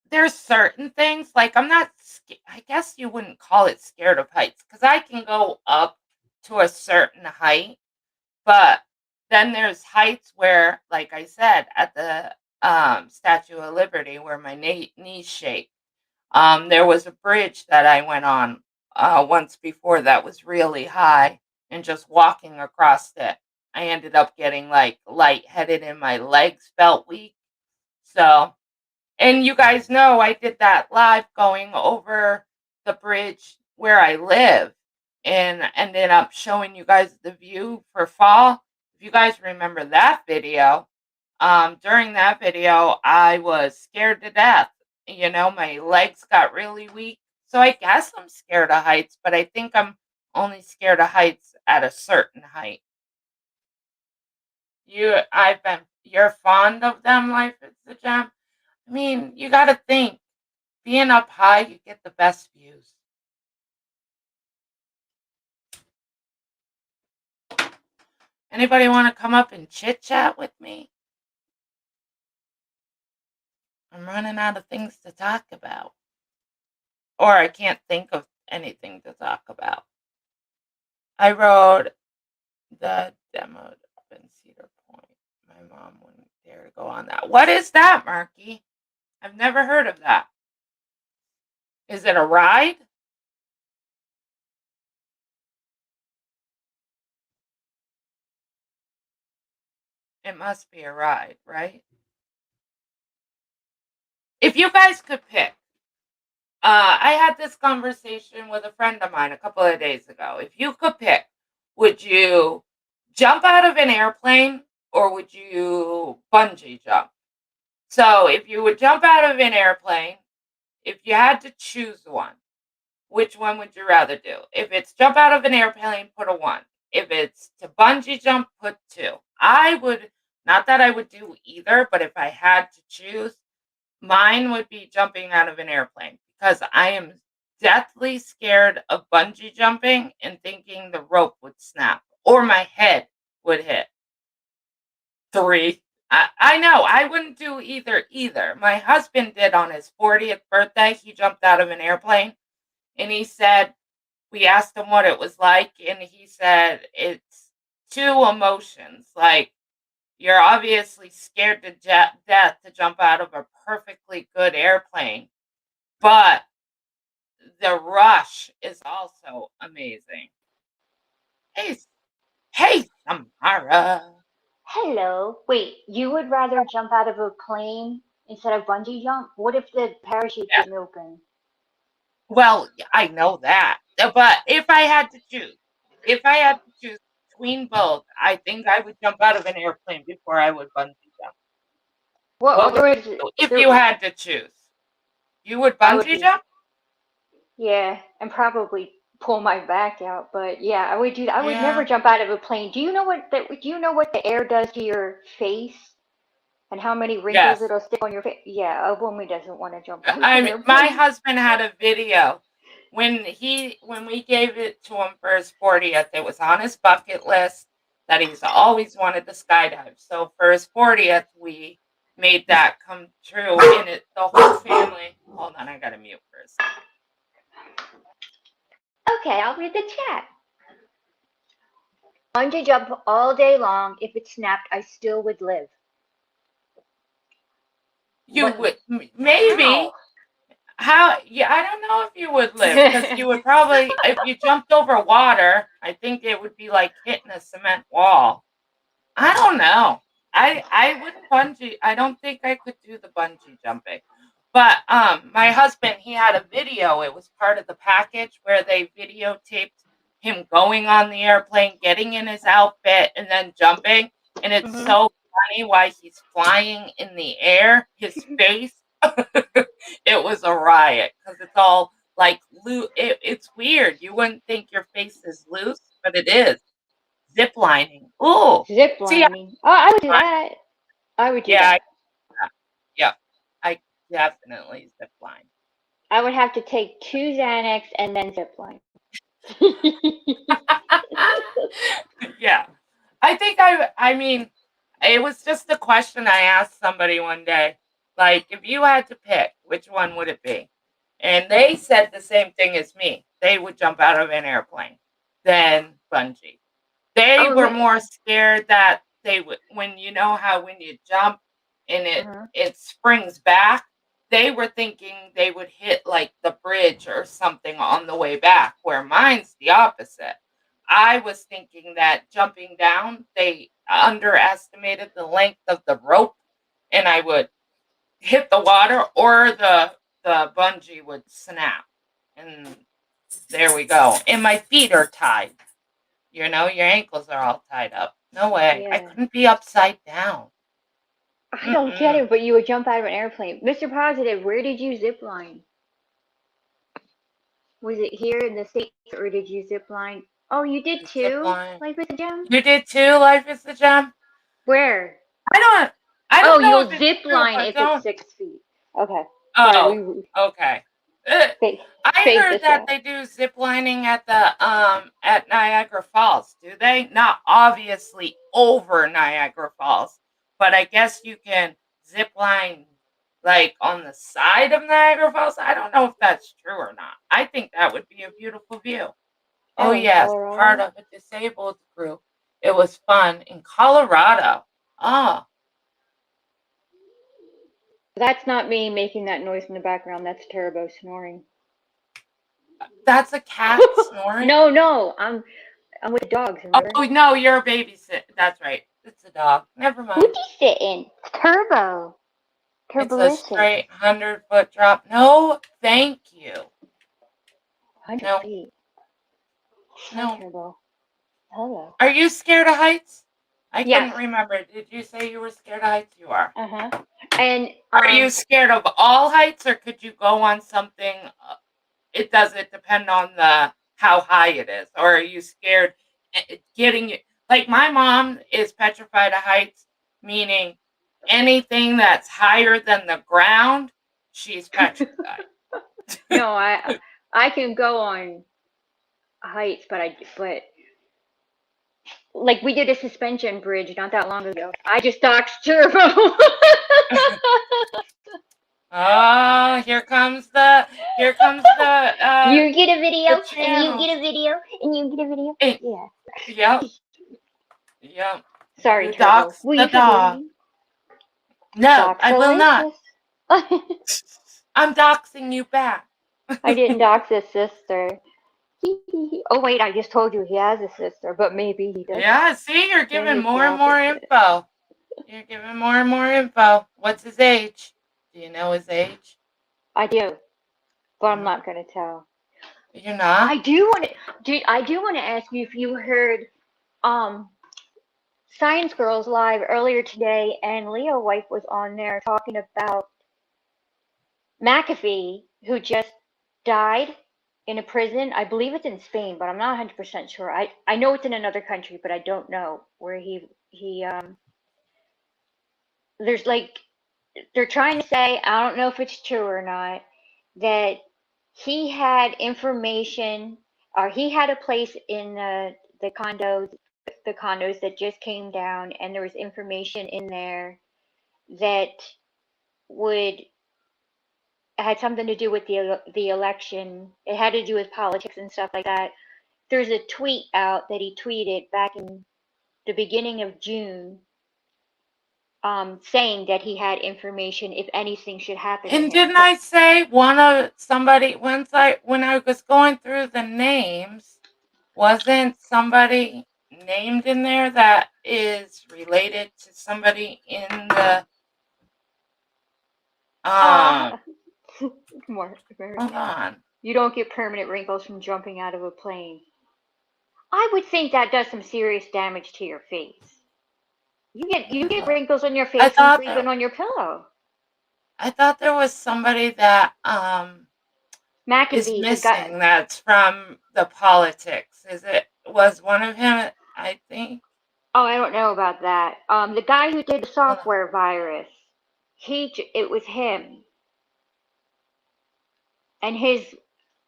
there's certain things like I'm not. I guess you wouldn't call it scared of heights because I can go up to a certain height, but then there's heights where, like I said, at the Statue of Liberty, where my knees shake. There was a bridge that I went on once before that was really high, and just walking across it, I ended up getting like lightheaded and my legs felt weak. So, and you guys know I did that live going over the bridge where I live and ended up showing you guys the view for fall. If you guys remember that video, during that video, I was scared to death. You know, my legs got really weak. So I guess I'm scared of heights, but I think I'm only scared of heights at a certain height. You're fond of them, Life is the Gem. I mean, you got to think, being up high, you get the best views. Anybody want to come up and chit chat with me? I'm running out of things to talk about. Or I can't think of anything to talk about. I rode the demo up in Cedar Point. My mom wouldn't dare to go on that. What is that, Marky? I've never heard of that. Is it a ride? It must be a ride, right? If you guys could pick, I had this conversation with a friend of mine a couple of days ago. If you could pick, would you jump out of an airplane or would you bungee jump? So if you would jump out of an airplane, if you had to choose one, which one would you rather do? If it's jump out of an airplane, put a 1. If it's to bungee jump, put 2. I would, not that I would do either, but if I had to choose, mine would be jumping out of an airplane because I am deathly scared of bungee jumping and thinking the rope would snap or my head would hit. 3. I know, I wouldn't do either. My husband did on his 40th birthday. He jumped out of an airplane and he said, we asked him what it was like, and he said it's two emotions. Like, you're obviously scared to death to jump out of a perfectly good airplane, but the rush is also amazing. Hey, hey, Samara. Hello. Wait, you would rather jump out of a plane instead of bungee jump? What if the parachute Yeah, didn't open? well, I know that, but if I had to choose between both, I think I would jump out of an airplane before I would bungee jump. What What would would you do if you had to choose? You would I would bungee do? jump? Yeah, and probably pull my back out. But yeah, I would do that. I would never Yeah. jump out of a plane. Do you know what the air does to your face and how many wrinkles Yes. it'll stick on your face? Yeah, a woman doesn't want to jump out of I an mean, my airplane. husband had a video when we gave it to him for his 40th. It was on his bucket list that he's always wanted to skydive. So for his 40th, we made that come true. And the whole family. Hold on, I gotta mute for a second. Okay, I'll read the chat. Bungee jump all day long. If it snapped, I still would live. You But would how? maybe. How? Yeah, I don't know if you would live because you would probably, if you jumped over water, I think it would be like hitting a cement wall. I don't know. I wouldn't bungee. I don't think I could do the bungee jumping. But my husband, he had a video. It was part of the package where they videotaped him going on the airplane, getting in his outfit, and then jumping. And it's Hmm. so funny why he's flying in the air. His face, it was a riot because it's all like loose. It's weird. You wouldn't think your face is loose, but it is. Zip lining. Ooh. Zip See, lining. Oh, I would do that. I would do yeah, that. yeah. I definitely zip line. I would have to take 2 Xanax and then zip line. Yeah. I mean, it was just a question I asked somebody one day. Like, if you had to pick, which one would it be? And they said the same thing as me. They would jump out of an airplane than bungee. They Oh, were more scared that they would, when you know how when you jump and uh-huh. it springs back, they were thinking they would hit like the bridge or something on the way back, where mine's the opposite. I was thinking that jumping down, they underestimated the length of the rope and I would hit the water or the bungee would snap. And there we go. And my feet are tied. You know, your ankles are all tied up. No way. I Yeah. couldn't be upside down. I don't get Mm-mm. it, but you would jump out of an airplane. Mr. Positive, where did you zip line? Was it here in the States or did you zip line? Oh, you did Zip too? line. Like with the gem? You did too, Life is the Gem? Where? I don't I Oh, don't know if you'll it's zip true, line but if it's don't 6 feet. Okay. Sorry, oh, we okay. Uh, fake, I fake heard this that out. they do zip lining at the at Niagara Falls, do they? Not obviously over Niagara Falls, but I guess you can zip line like on the side of Niagara Falls. I don't know if that's true or not. I think that would be a beautiful view. Oh Oh, in yes, part Colorado? of a disabled group. It was fun in Colorado. Oh, That's not me making that noise in the background. That's Turbo snoring. that's a cat snoring. No, no, I'm with the dogs, remember? Oh no, you're a babysit. That's right. It's a dog. Never mind. Who's he sitting? Turbo. It's a Turbolicious. straight 100-foot drop. No, thank you. 100 No, feet. Hi, no. Turbo. Hello. Are you scared of heights? I Yes. couldn't remember. Did you say you were scared of heights? You are. Uh-huh. And Are you scared of all heights, or could you go on something? It depend on the how high it is, or are you scared getting Like my mom is petrified of heights, meaning anything that's higher than the ground, she's petrified. No, I can go on heights, but like we did a suspension bridge not that long ago. I just docked turbo. Oh, here comes the You get a video, and you get a video, and you get a video. Eh, Yeah. Yep. Yep. Sorry, You Turbo. dox Will the you forgive dog. me? No, I will not. Doxalicious. I'm doxing you back. I didn't dox his sister. Oh wait, I just told you he has a sister, but maybe he doesn't. Yeah, see, you're giving it's more the and more opposite. info. You're giving more and more info. What's his age? Do you know his age? I do, but I'm not gonna tell. You're not? I do want to ask you if you heard Science Girls Live earlier today, and Leo Wife was on there talking about Mcafee, who just died in a prison. I believe it's in Spain, but I'm not 100% sure. I know it's in another country, but I don't know where he there's like they're trying to say, I don't know if it's true or not, that he had information, or he had a place in the condos that just came down, and there was information in there that would had something to do with the election. It had to do with politics and stuff like that. There's a tweet out that he tweeted back in the beginning of June, saying that he had information if anything should happen to And him. didn't I say when I was going through the names, wasn't somebody named in there that is related to somebody in the hold on. You don't get permanent wrinkles from jumping out of a plane. I would think that does some serious damage to your face. You get wrinkles on your face from sleeping on your pillow. I thought there was somebody that Mcafee is missing that's from the politics. Was one of him, I think? Oh, I don't know about that. The guy who did the software virus, it was him. And his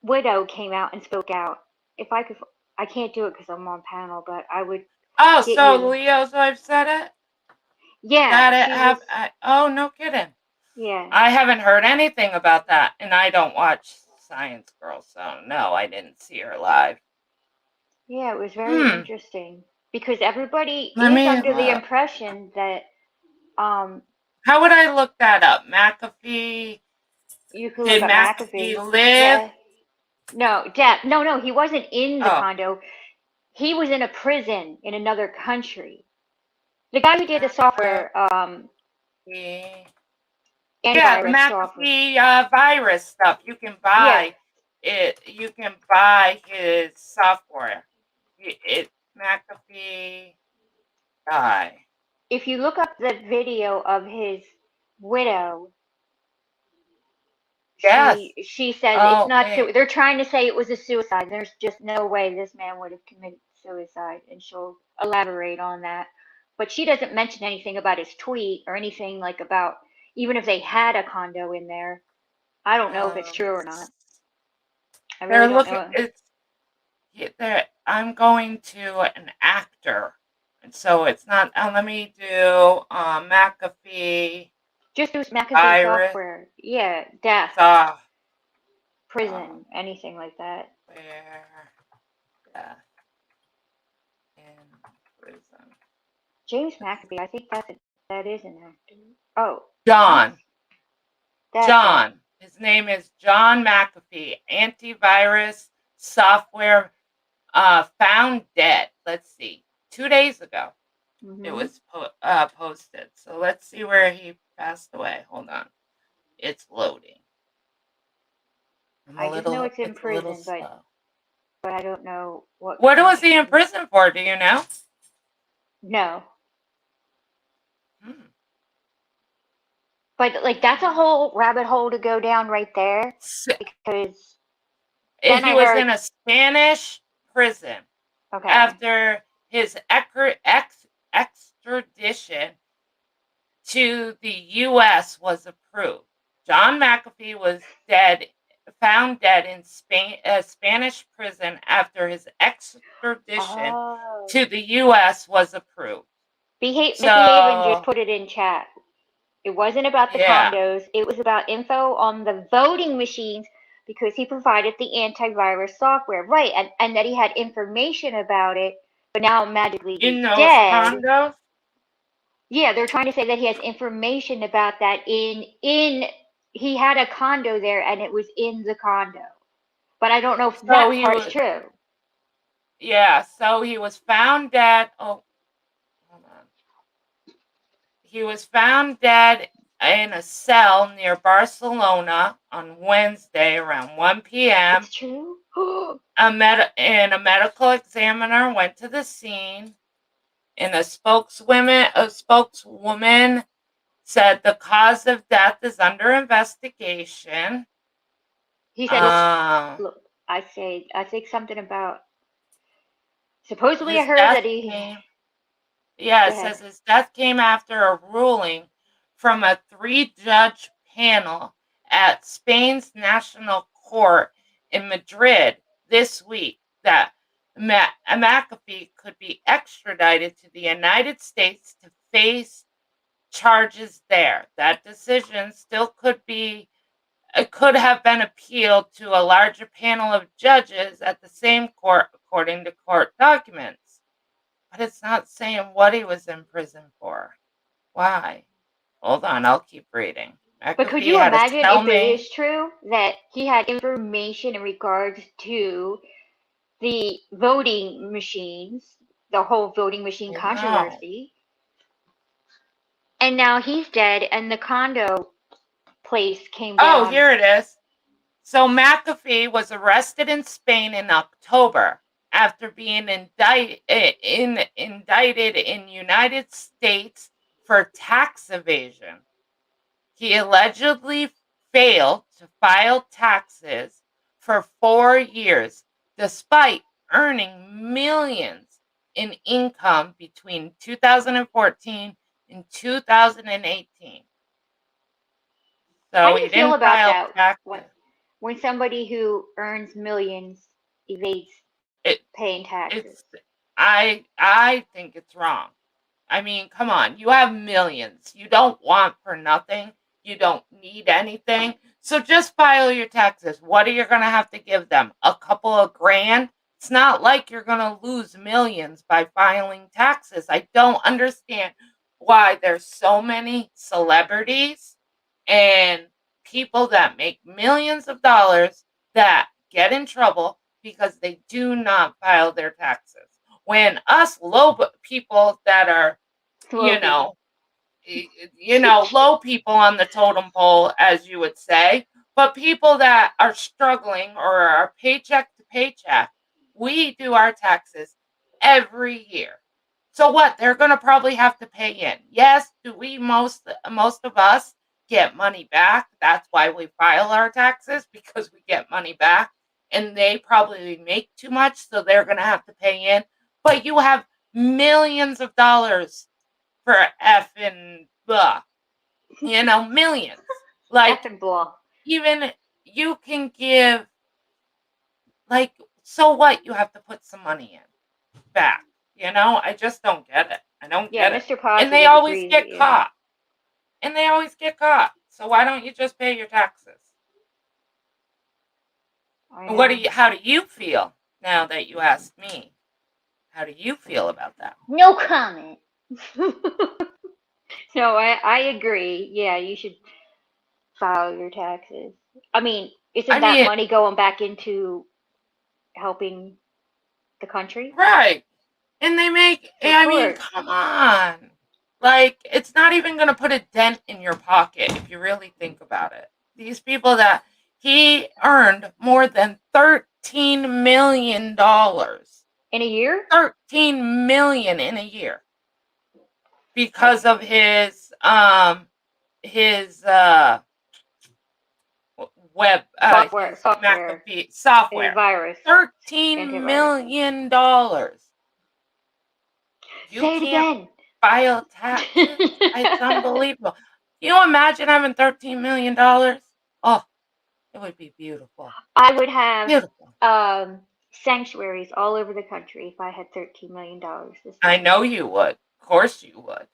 widow came out and spoke out. If I could, I can't do it because I'm on panel, but I would. Oh, so Leo's wife said it? Yeah. Oh, no kidding. Yeah. I haven't heard anything about that, and I don't watch Science Girls, so no, I didn't see her live. Yeah, it was very interesting because everybody is under the impression that. How would I look that up? Mcafee. You could look up Mcafee live? Yeah. No, he wasn't in the condo. He was in a prison in another country. The guy who did the software, Mcafee virus stuff. You can buy it. You can buy his software. Mcafee guy. If you look up the video of his widow, she says it's not. They're trying to say it was a suicide. There's just no way this man would have committed suicide, and she'll elaborate on that. But she doesn't mention anything about his tweet or anything like about even if they had a condo in there. I don't know if it's true or not. I really don't know. I'm going to an actor, and so it's not. Let me do Mcafee. Just use Mcafee software. Yeah, death, prison, anything like that. Death in prison. James Mcafee, I think that is an actor. Oh, John. John. His name is John Mcafee. Antivirus software found dead. Let's see. 2 days ago, it was posted. So let's see where he passed away. Hold on. It's loading. I just know it's in prison, but I don't know what. What was he in prison for? Do you know? No. But like that's a whole rabbit hole to go down right there because he was in a Spanish prison. Okay. After his extradition to the U.S. was approved. John McAfee was found dead in a Spanish prison after his extradition Oh. to the U.S. was approved. Misbehave and just So, put it in chat. It wasn't about the yeah, condos. It was about info on the voting machines because he provided the antivirus software. Right. And that he had information about it, but now magically he's in those dead. condos. Yeah, they're trying to say that he has information about that in he had a condo there and it was in the condo. But I don't know if So that he part is was, true. yeah, so he was found dead. Oh, hold on. He was found dead in a cell near Barcelona on Wednesday around 1 p.m. It's true? And a medical examiner went to the scene, and a spokeswoman said the cause of death is under investigation. He said, look, I think something about supposedly I His heard death that he came, yeah, go it ahead. says his death came after a ruling from a 3-judge panel at Spain's National Court in Madrid this week that McAfee could be extradited to the United States to face charges there. That decision still could have been appealed to a larger panel of judges at the same court, according to court documents. But it's not saying what he was in prison for. Why? Hold on, I'll keep reading. But could McAfee you had a imagine if it cellmate. is true that he had information in regards to the voting machines, the whole voting machine Oh, no. controversy, and now he's dead and the condo place came Oh, down? here it is. So McAfee was arrested in Spain in October after being indicted in United States for tax evasion. He allegedly failed to file taxes for 4 years, despite earning millions in income between 2014 and 2018. How So do you he feel didn't about file that taxes. when somebody who earns millions evades It, paying taxes? it's I think it's wrong. I mean, come on. You have millions. You don't want for nothing. You don't need anything. So just file your taxes. What are you going to have to give them? A couple of grand? It's not like you're going to lose millions by filing taxes. I don't understand why there's so many celebrities and people that make millions of dollars that get in trouble because they do not file their taxes. When us low people that are, Slow you people. know, low people on the totem pole, as you would say, but people that are struggling or are paycheck to paycheck, we do our taxes every year. So what? They're going to probably have to pay in. Yes, do we most of us get money back? That's why we file our taxes, because we get money back, and they probably make too much, so they're going to have to pay in. But you have millions of dollars for effing blah, millions. Like, F and blah. even you can give, like, so what? You have to put some money in back. I just don't get it. I don't Yeah, get it. Mr. And they Positive always agrees with get you. caught. And they always get caught. So why don't you just pay your taxes? I And know. how do you feel now that you asked me? How do you feel about that? No comment. No, I agree. Yeah, you should file your taxes. I mean, I isn't that mean, money going back into helping the country? right. And So of I mean, course. come on. Like, it's not even going to put a dent in your pocket if you really think about it. These people that he earned more than $13 million. In a year? 13 million in a year because of his web his Software, McAfee a software. virus, $13 antivirus. million. You Say it can't again. file taxes. It's unbelievable. Can you imagine having $13 million? Oh, it would be beautiful. I would have Beautiful. sanctuaries all over the country if I had $13 million to I spend. know you would. Of course you would.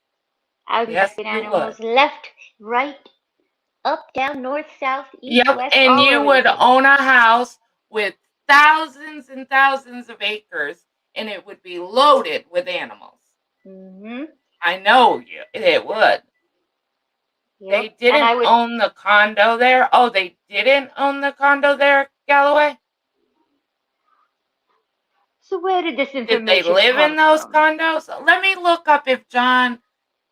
I would be Yes, taking you would. animals left, right, up, down, north, south, east, Yep, west, and all you over the would place. own a house with thousands and thousands of acres, and it would be loaded with animals. Mm-hmm. I know you. It would. They Yep. And didn't I would. own the condo there. Oh, they didn't own the condo there, Galloway? So where did this Did they information live in come those from? condos? Let me look up if John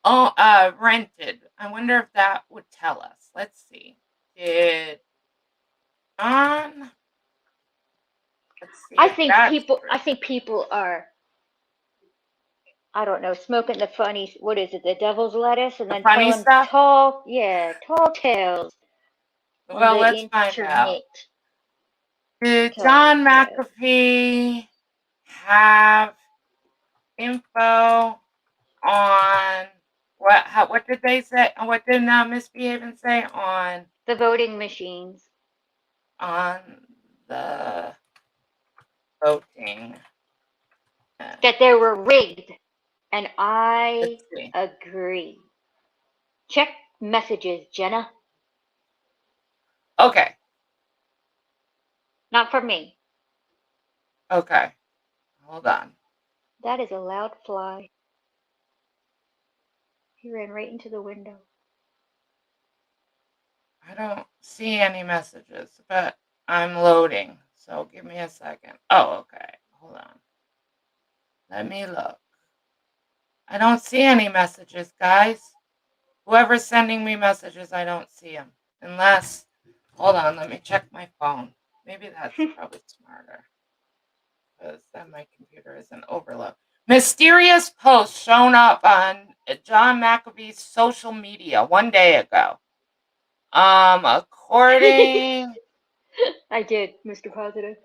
rented. I wonder if that would tell us. Let's see. Did John? Let's see I if think that's people. true. I think people are. I don't know, smoking the funny. What is it? The devil's lettuce, and The then funny telling stuff? tall tales on Well, the let's find out. internet. Did Tall John tales. McAfee have info on what did they say? What did Misbehaving say The voting machines. on the voting? That they were rigged, and I Let's see. agree. Check messages, Jenna. Okay. Not from me. Okay. Hold on. That is a loud fly. He ran right into the window. I don't see any messages, but I'm loading. So give me a second. Oh, okay. Hold on. Let me look. I don't see any messages, guys. Whoever's sending me messages, I don't see them. Unless, hold on, let me check my phone. Maybe that's probably smarter. Because then my computer isn't overloaded. Mysterious post shown up on John McAfee's social media one day ago. According, I did, Mr. Positive.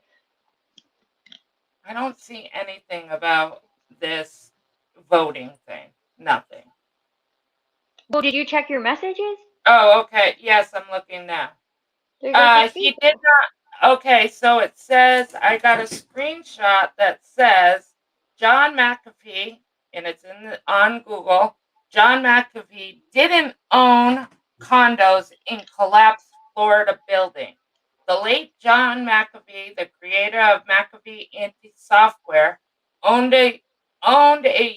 I don't see anything about this voting thing. Nothing. Well, did you check your messages? Oh, okay. Yes, I'm looking now. There's like a He few. did not. Okay, so it says I got a screenshot that says John McAfee, and it's on Google. John McAfee didn't own condos in collapsed Florida building. The late John McAfee, the creator of McAfee Anti-Software, owned a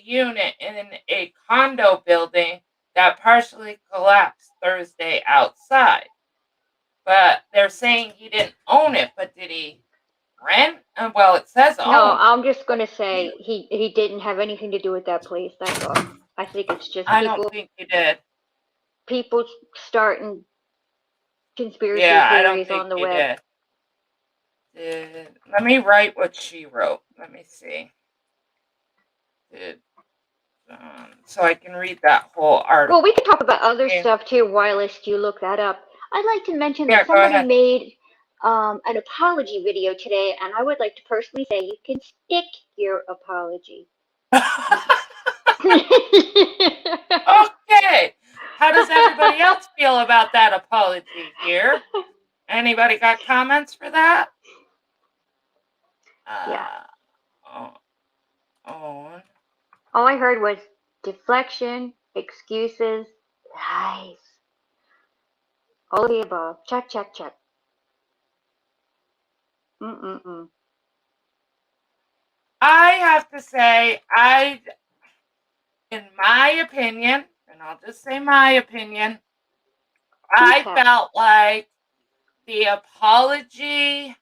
unit in a condo building that partially collapsed Thursday outside. But they're saying he didn't own it, but did he rent? Well, it says No, own. I'm just gonna say he didn't have anything to do with that place. That's all. I think it's just I don't think he did. people starting conspiracy Yeah, I don't theories think on the he web. Let me write what she wrote. Let me see. So I can read that whole article. Well, we could talk about other Okay. stuff too whilst you look that up. I'd like to mention Yeah, that go somebody ahead. made an apology video today, and I would like to personally say you can stick your apology. Okay. How does everybody else feel about that apology here? Anybody got comments for that? Yeah. Own. All I heard was deflection, excuses, lies. All of the above. Check, check, check. Mm-mm-mm. I have to say, in my opinion, and I'll just say my opinion, I Okay. felt like the apology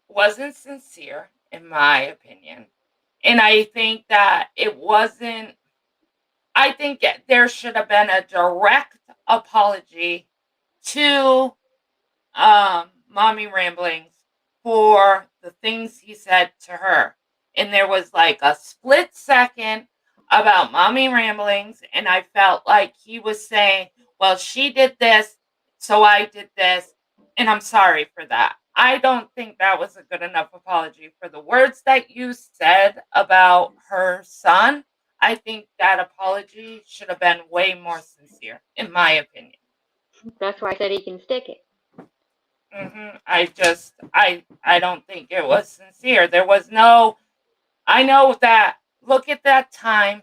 wasn't sincere, in my opinion. And I think that it wasn't, I think there should have been a direct apology to Mommy Ramblings for the things he said to her. And there was like a split second about Mommy Ramblings, and I felt like he was saying, well, she did this, so I did this, and I'm sorry for that. I don't think that was a good enough apology for the words that you said about her son. I think that apology should have been way more sincere, in my opinion. That's why I said he can stick it. I don't think it was sincere. There was no, I know that, look at that time,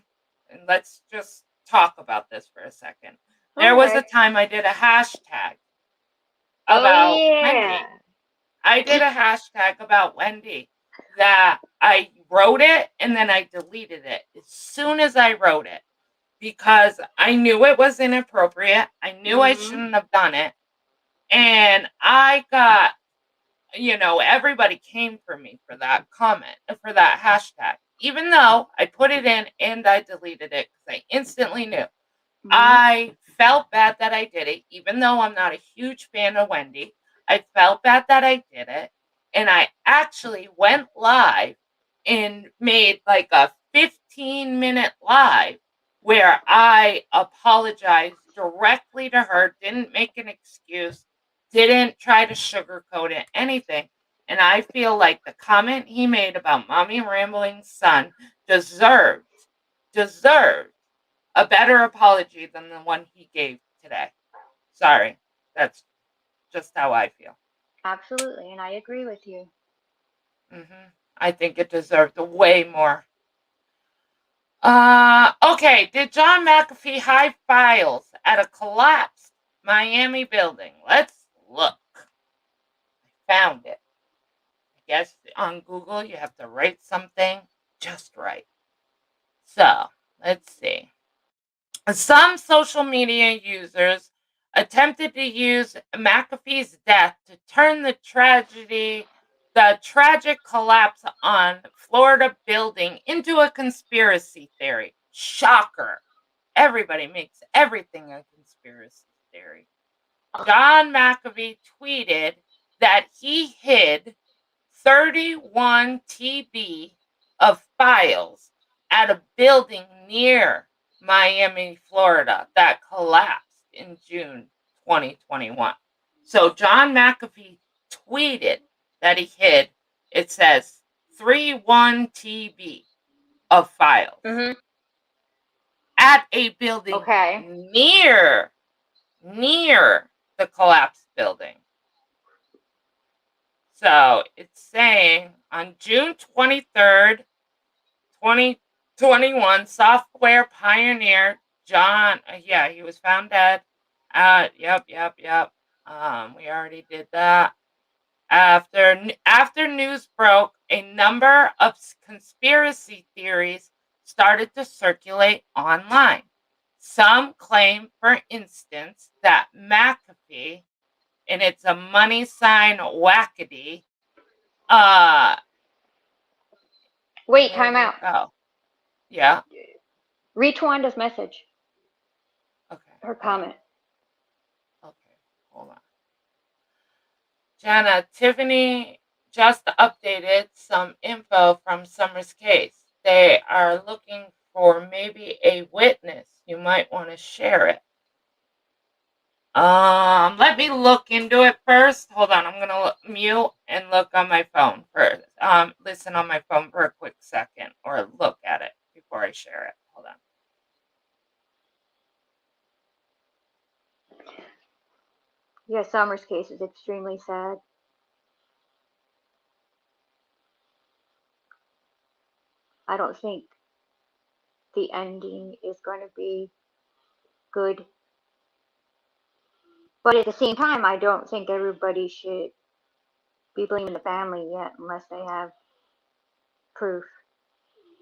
and let's just talk about this for a second. There was a Okay. time I did a hashtag Oh about yeah. Wendy. I did a hashtag about Wendy that I wrote it and then I deleted it as soon as I wrote it because I knew it was inappropriate. I knew I shouldn't have done it. And I got, everybody came for me for that comment, for that hashtag, even though I put it in and I deleted it because I instantly knew. I felt bad that I did it, even though I'm not a huge fan of Wendy. I felt bad that I did it. And I actually went live and made like a 15-minute live where I apologized directly to her, didn't make an excuse, didn't try to sugarcoat it, anything. And I feel like the comment he made about Mommy Rambling's son deserved a better apology than the one he gave today. Sorry. That's just how I feel. Absolutely, and I agree with you. I think it deserved way more. Okay. Did John McAfee hide files at a collapsed Miami building? Let's look. I found it. I guess on Google you have to write something just right. So, let's see. Some social media users attempted to use McAfee's death to turn the tragic collapse on Florida building into a conspiracy theory. Shocker. Everybody makes everything a conspiracy theory. John McAfee tweeted that he hid 31 TB of files at a building near Miami, Florida that collapsed in June 2021. So John McAfee tweeted that he hid, it says 31 TB of files at a building near the collapsed building. So it's saying on June 23rd, 2021, software pioneer John, he was found dead. Yep. We already did that. After news broke, a number of conspiracy theories started to circulate online. Some claim, for instance, that McAfee, and it's a money sign wackady. Wait, time out. Oh, yeah. Read Twanda's message. Okay. Her comment. Okay, hold on. Jana, Tiffany just updated some info from Summer's case. They are looking for maybe a witness. You might want to share it. Let me look into it first. Hold on, I'm gonna mute and look on my phone first. Listen on my phone for a quick second, or look at it before I share it. Hold on. Yeah, Summer's case is extremely sad. I don't think the ending is going to be good. But at the same time, I don't think everybody should be blaming the family yet unless they have proof.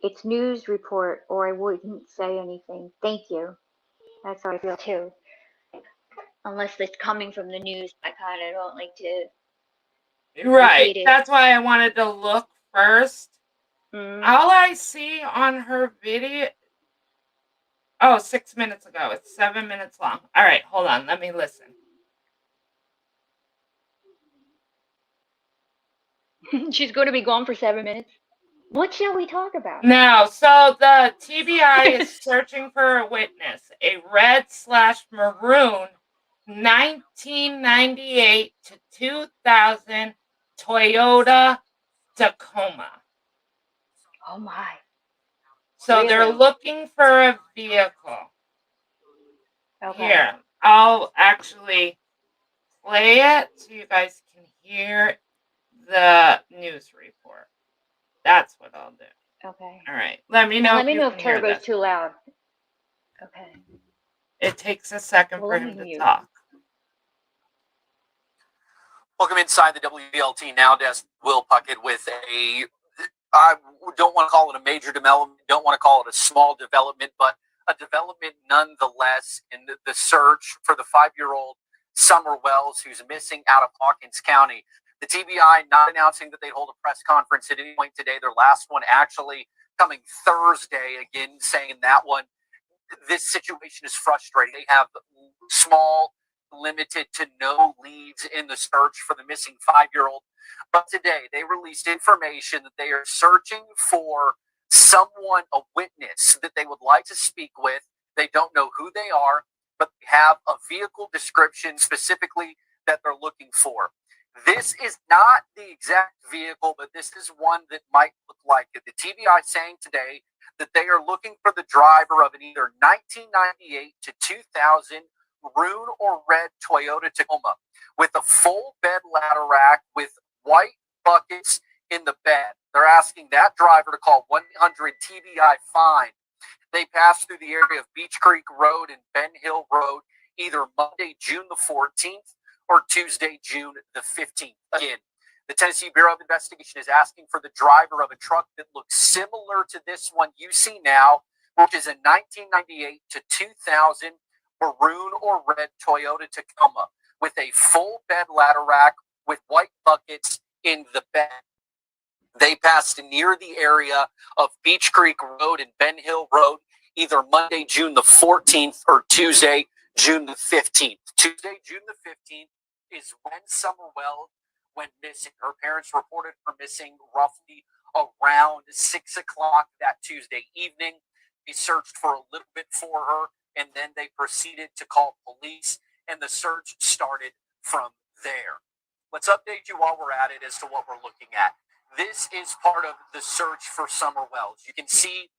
It's news report, or I wouldn't say anything. Thank you. That's how I feel too. Unless it's coming from the news, I kind of don't like to. Right. That's why I wanted to look first. All I see on her video. Oh, 6 minutes ago. It's 7 minutes long. All right, hold on. Let me listen. She's going to be gone for 7 minutes. What shall we talk about? Now, so the TBI is searching for a witness. A red/maroon 1998 to 2000 Toyota Tacoma. Oh my. So they're Really? looking for a vehicle. Okay. Here, I'll actually play it so you guys can hear the news report. That's what I'll do. Okay. All right. Let me Now know let if me you know can if hear turbo's this. too loud. Okay. It takes a second Well, for let me him to mute. talk. Welcome inside the WBLT Now Desk. Will Puckett with I don't want to call it a major development, don't want to call it a small development, but a development nonetheless in the search for the 5-year-old Summer Wells, who's missing out of Hawkins County. The TBI not announcing that they'd hold a press conference at any point today. Their last one actually coming Thursday, again saying that one. This situation is frustrating. They have small, limited to no leads in the search for the missing 5-year-old. But today they released information that they are searching for someone, a witness that they would like to speak with. They don't know who they are, but they have a vehicle description specifically that they're looking for. This is not the exact vehicle, but this is one that might look like it. The TBI saying today that they are looking for the driver of an either 1998 to 2000 maroon or red Toyota Tacoma with a full bed ladder rack with white buckets in the bed. They're asking that driver to call 1-800-TBI-FIND. They pass through the area of Beach Creek Road and Ben Hill Road either Monday, June the 14th or Tuesday, June the 15th. Again, the Tennessee Bureau of Investigation is asking for the driver of a truck that looks similar to this one you see now, which is a 1998 to 2000 maroon or red Toyota Tacoma with a full bed ladder rack with white buckets in the bed. They passed near the area of Beach Creek Road and Ben Hill Road either Monday, June the 14th or Tuesday, June the 15th. Tuesday, June the 15th is when Summer Wells went missing. Her parents reported her missing roughly around 6 o'clock that Tuesday evening. They searched for a little bit for her, and then they proceeded to call police, and the search started from there. Let's update you while we're at it as to what we're looking at. This is part of the search for Summer Wells. You can see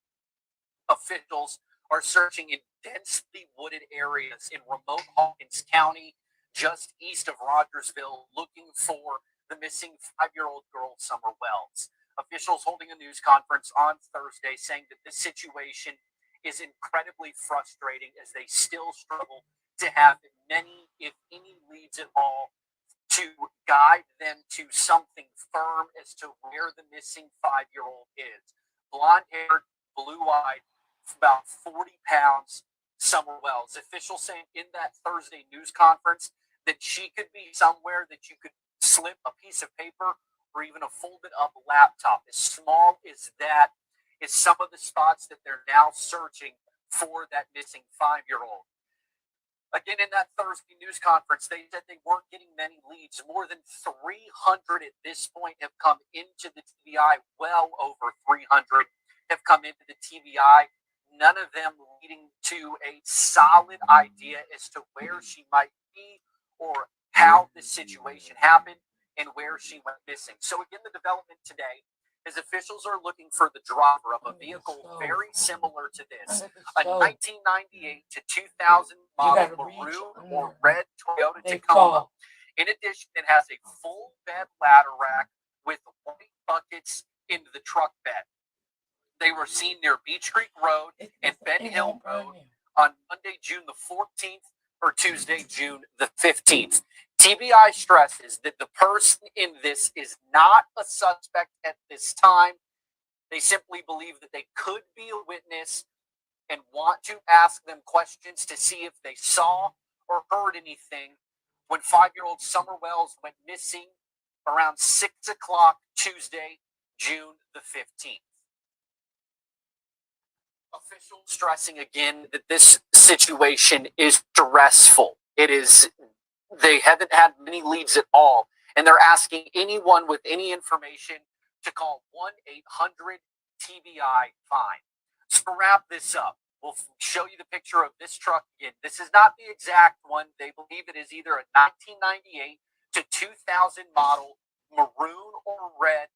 officials are searching in densely wooded areas in remote Hawkins County, just east of Rogersville, looking for the missing 5-year-old girl, Summer Wells. Officials holding a news conference on Thursday saying that this situation is incredibly frustrating as they still struggle to have many, if any, leads at all to guide them to something firm as to where the missing 5-year-old is. Blonde-haired, blue-eyed, about 40 pounds, Summer Wells. Officials saying in that Thursday news conference that she could be somewhere that you could slip a piece of paper or even a folded up laptop. As small as that is some of the spots that they're now searching for that missing 5-year-old. Again, in that Thursday news conference, they said they weren't getting many leads. More than 300 at this point have come into the TBI. Well over 300 have come into the TBI. None of them leading to a solid idea as to where she might be or how this situation happened and where she went missing. So again, the development today is officials are looking for the driver of a vehicle very similar to this, a 1998 to 2000 model maroon or red Toyota Tacoma. In addition, it has a full bed ladder rack with white buckets into the truck bed. They were seen near Beach Creek Road and Ben Hill Road on Monday, June the 14th or Tuesday, June the 15th. TBI stresses that the person in this is not a suspect at this time. They simply believe that they could be a witness and want to ask them questions to see if they saw or heard anything when 5-year-old Summer Wells went missing around 6 o'clock Tuesday, June the 15th. Officials stressing again that this situation is stressful. They haven't had many leads at all, and they're asking anyone with any information to call 1-800-TBI-FIND. So to wrap this up, we'll show you the picture of this truck again. This is not the exact one. They believe it is either a 1998 to 2000 model maroon or red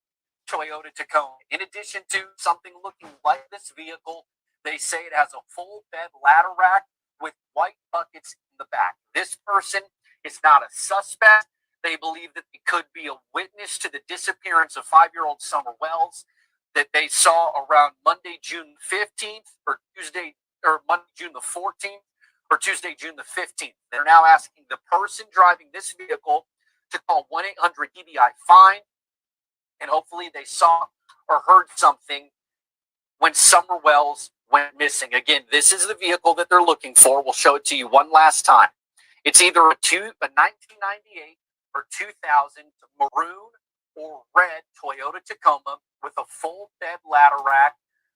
Toyota Tacoma. In addition to something looking like this vehicle, they say it has a full bed ladder rack with white buckets in the back. This person is not a suspect. They believe that it could be a witness to the disappearance of 5-year-old Summer Wells that they saw around Monday, June 15th, or Monday, June the 14th, or Tuesday, June the 15th. They're now asking the person driving this vehicle to call 1-800-TBI-FIND, and hopefully they saw or heard something when Summer Wells went missing. Again, this is the vehicle that they're looking for. We'll show it to you one last time. It's either a 1998 or 2000 maroon or red Toyota Tacoma with a full bed ladder rack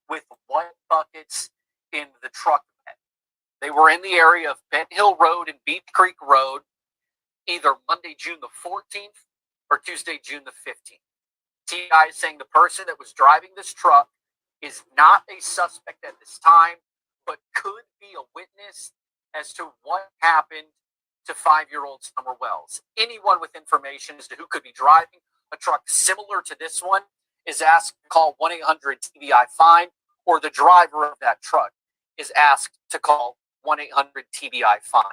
with white buckets in the truck bed. They were in the area of Bent Hill Road and Beach Creek Road either Monday, June the 14th or Tuesday, June the 15th. TI is saying the person that was driving this truck is not a suspect at this time, but could be a witness as to what happened to 5-year-old Summer Wells. Anyone with information as to who could be driving a truck similar to this one is asked to call 1-800-TBI-FIND, or the driver of that truck is asked to call 1-800-TBI-FIND.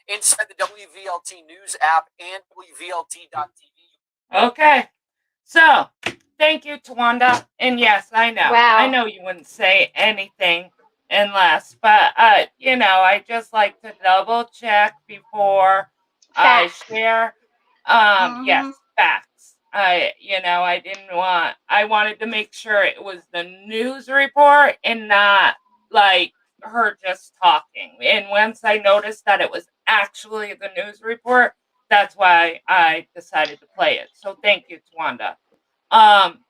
Inside the WVLT News app and WVLT.tv. Okay. So, thank you, Tawanda. And yes, I know. Wow. I know you wouldn't say anything unless, but, I just like to double check before I Facts. share. Yes, facts. I wanted to make sure it was the news report and not like her just talking. And once I noticed that it was actually the news report, that's why I decided to play it. So thank you, Tawanda.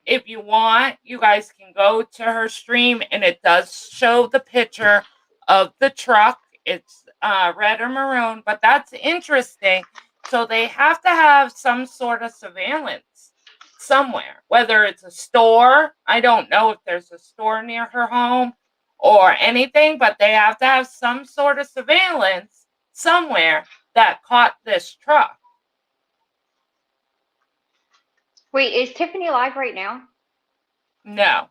If you want, you guys can go to her stream, and it does show the picture of the truck. It's red or maroon, but that's interesting. So they have to have some sort of surveillance somewhere, whether it's a store. I don't know if there's a store near her home or anything, but they have to have some sort of surveillance somewhere that caught this truck. Wait, is Tiffany live right now? No,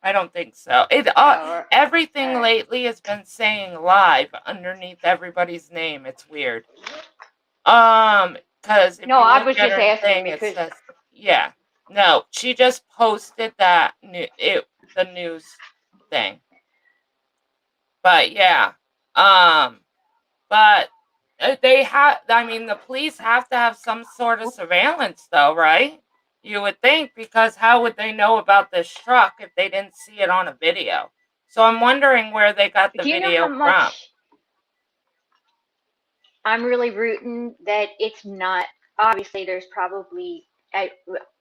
I don't think so. Everything alright. lately has been saying live underneath everybody's name. It's weird. Because if No, you I look was at just her asking thing, it because says, yeah. No, she just posted that the news thing. But yeah, but the police have to have some sort of surveillance, though, right? You would think, because how would they know about this truck if they didn't see it on a video? So I'm wondering where they got the do you know how video from. much I'm really rooting that it's not? Obviously, there's probably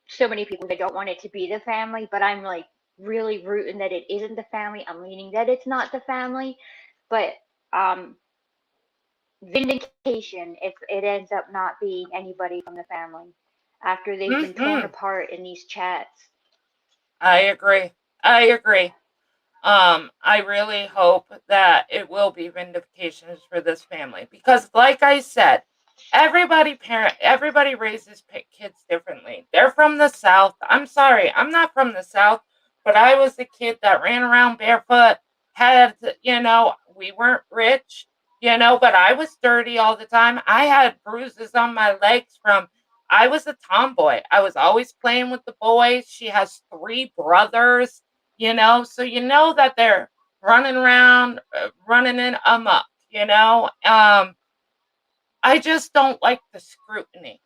so many people that don't want it to be the family, but I'm like really rooting that it isn't the family. I'm leaning that it's not the family, but vindication if it ends up not being anybody from the family after they've been torn apart in these chats. I agree. I really hope that it will be vindications for this family, because, like I said, everybody raises kids differently. They're from the South. I'm sorry, I'm not from the South, but I was a kid that ran around barefoot. We weren't rich, but I was dirty all the time. I had bruises on my legs I was a tomboy. I was always playing with the boys. She has 3 brothers. So that they're running around, running in amok. I just don't like the scrutiny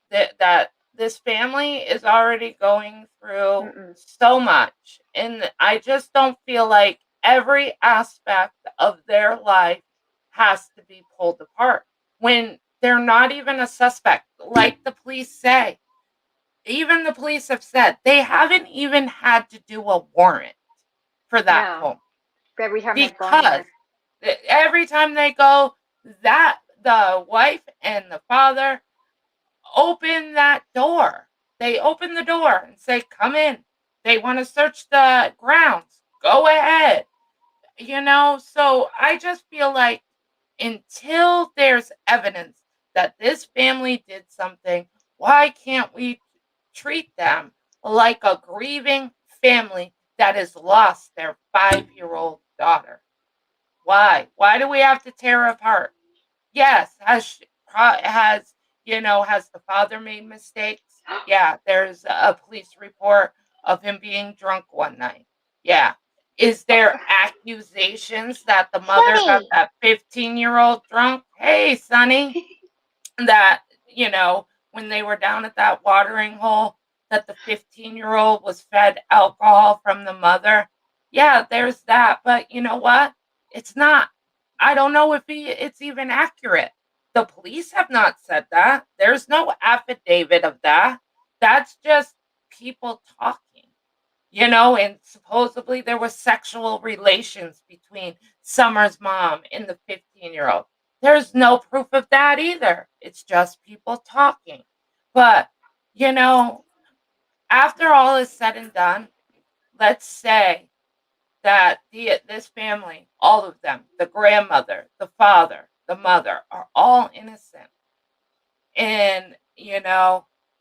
that this family is already going through so much, and I just don't feel like every aspect of their life has to be pulled apart when they're not even a suspect, like the police say. Even the police have said they haven't even had to do a warrant for that home. Every time they've gone Because every time they go, that the wife and the father open that door. They open the door and say, "Come in." They want to search the grounds. Go ahead. So I just feel like until there's evidence that this family did something, why can't we treat them like a grieving family that has lost their 5-year-old daughter. Why? Why do we have to tear her apart? Yes, has has the father made mistakes? Yeah, there's a police report of him being drunk one night. Yeah. Is there accusations that the mother got Sonny. that 15-year-old drunk? Hey, Sonny, that, when they were down at that watering hole, that the 15-year-old was fed alcohol from the mother. Yeah, there's that. But you know what? It's not, I don't know if it's even accurate. The police have not said that. There's no affidavit of that. That's just people talking, and supposedly there was sexual relations between Summer's mom and the 15-year-old. There's no proof of that either. It's just people talking. But, you know, after all is said and done, let's say that this family, all of them, the grandmother, the father, the mother, are all innocent. And,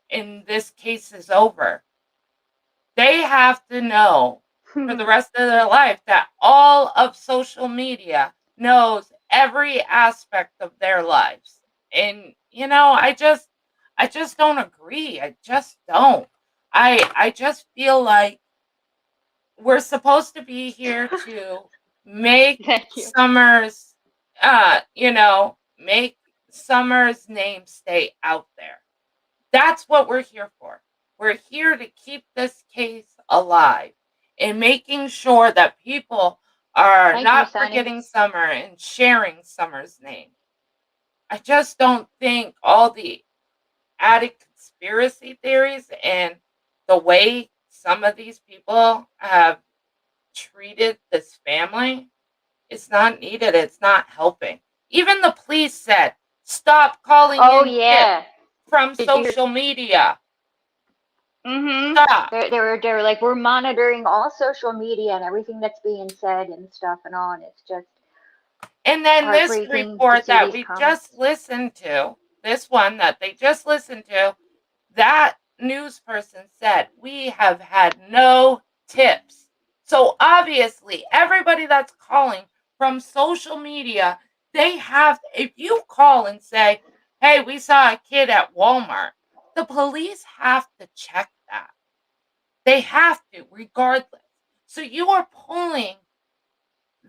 and this case is over. They have to know for the rest of their life that all of social media knows every aspect of their lives. And I just don't agree. I just don't. I just feel like we're supposed to be here to make Thank you. make Summer's name stay out there. That's what we're here for. We're here to keep this case alive and making sure that people are Thank you, not Sonny. forgetting Summer and sharing Summer's name. I just don't think all the added conspiracy theories and the way some of these people have treated this family, it's not needed. It's not helping. Even the police said, stop calling Oh in tips yeah. from Did you hear? social media. Mm-hmm. Stop. They were like, we're monitoring all social media and everything that's being said and stuff and all. And it's just And then this heartbreaking to report see that these we comments. just listened to, this one that they just listened to, that news person said, we have had no tips. So obviously, everybody that's calling from social media, if you call and say, hey, we saw a kid at Walmart, the police have to check that. They have to, regardless. So you are pulling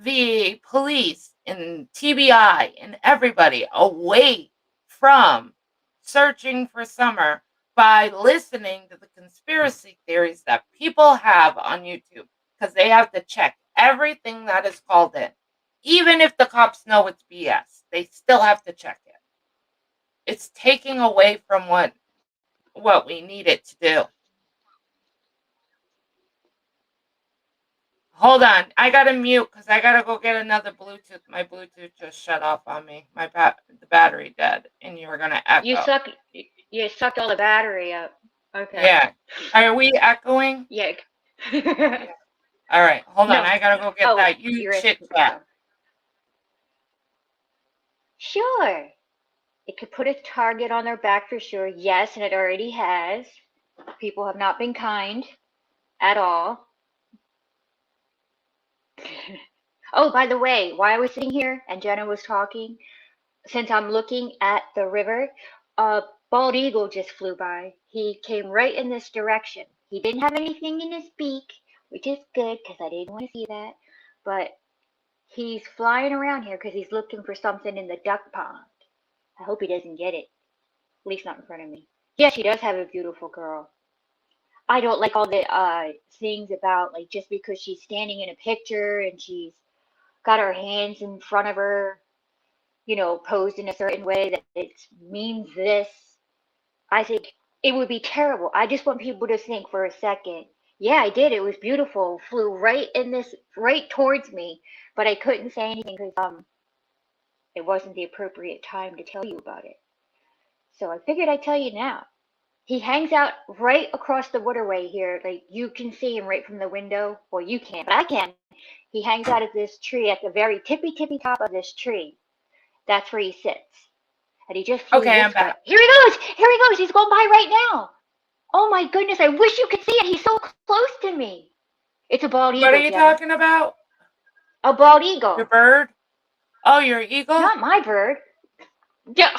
the police and TBI and everybody away from searching for Summer by listening to the conspiracy theories that people have on YouTube, because they have to check everything that is called in. Even if the cops know it's BS, they still have to check it. It's taking away from what we need it to do. Hold on, I gotta mute because I gotta go get another Bluetooth. My Bluetooth just shut off on me. The battery dead, and you were gonna You echo. sucked all the battery up. Okay. Yeah, are we echoing? Yeah. All right, hold on. No. I gotta go get Oh, that. You you're chit chat. Sure. It could put a target on their back for sure. Yes, and it already has. People have not been kind at all. Oh, by the way, while I was sitting here and Jenna was talking, since I'm looking at the river, a bald eagle just flew by. He came right in this direction. He didn't have anything in his beak, which is good because I didn't want to see that. But he's flying around here because he's looking for something in the duck pond. I hope he doesn't get it. At least not in front of me. Yes, she does have a beautiful girl. I don't like all the things about like just because she's standing in a picture and she's got her hands in front of her, posed in a certain way that it means this. I think it would be terrible. I just want people to think for a second. Yeah, I did. It was beautiful. Flew right towards me, but I couldn't say anything because it wasn't the appropriate time to tell you about it. So I figured I'd tell you now. He hangs out right across the waterway here. Like you can see him right from the window. Well, you can't, but I can. He hangs out at this tree at the very tippy top of this tree. That's where he sits. And he just flew Okay, this I'm way. back. Here he goes! Here he goes! He's going by right now! Oh my goodness, I wish you could see it. He's so close to me. It's a bald What are eagle, you Jenna. talking about? A bald Your eagle. bird? Oh, your eagle? Not my bird. Yeah.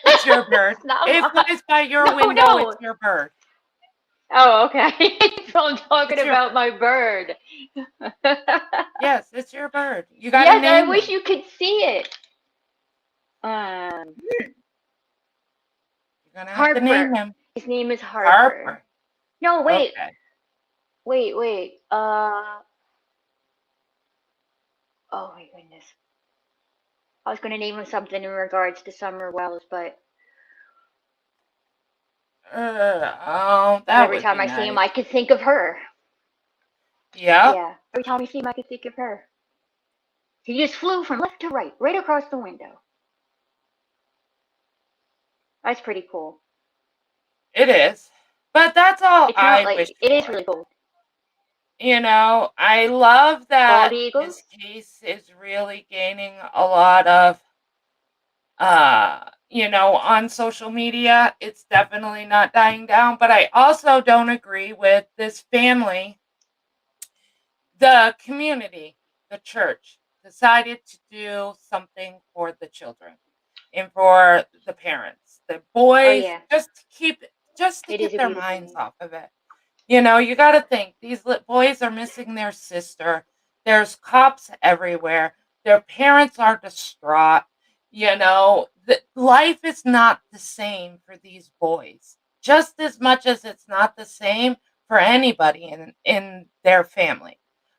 It's your bird. It's not It mine. flies by your No, window. It's no. your bird. Oh, okay. So I'm talking It's your about bird. my bird. Yes, it's your bird. You got to Yes, I name wish him. you could see it. Um, You're going to have to name Harper. him. His name is Harper. Harper. No, wait. Okay. Wait. Oh my goodness. I was going to name him something in regards to Summer Wells, but Oh, that every would time be I see him, nice. I could think of her. Yep. Yeah. Every time I see him, I could think of her. He just flew from left to right across the window. That's pretty cool. It is. But that's all It's not I like, wish it is for. really cool. You know, I love Bald that eagles? this case is really gaining a lot of, on social media. It's definitely not dying down. But I also don't agree with this family. The community, the church, decided to do something for the children and for the parents, the Oh boys, yeah, just to it is get a their beautiful minds name. off of it. You got to think these boys are missing their sister. There's cops everywhere. Their parents are distraught. Life is not the same for these boys, just as much as it's not the same for anybody in their family.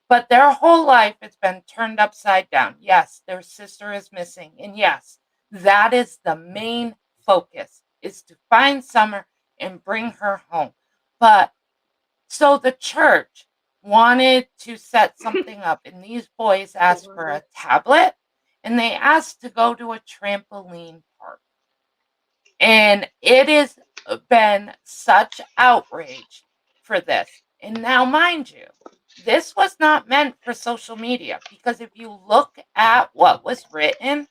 But their whole life has been turned upside down. Yes, their sister is missing. And yes, that is the main focus, is to find Summer and bring her home. But so the church wanted to set something up, and these boys asked for a tablet, and they asked to go to a trampoline park. And it has been such outrage for this. And now, mind you, this was not meant for social media, because if you look at what was written,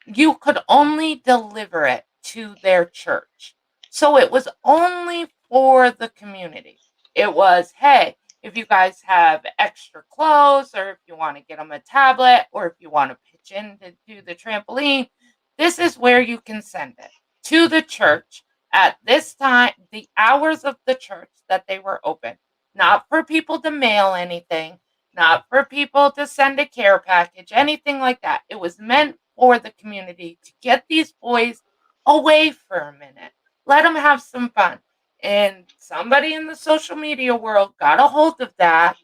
you could only deliver it to their church. So it was only for the community. It was, hey, if you guys have extra clothes, or if you want to get them a tablet, or if you want to pitch in to do the trampoline, this is where you can send it to the church at this time, the hours of the church that they were open. Not for people to mail anything, not for people to send a care package, anything like that. It was meant for the community to get these boys away for a minute, let them have some fun. And somebody in the social media world got a hold of that,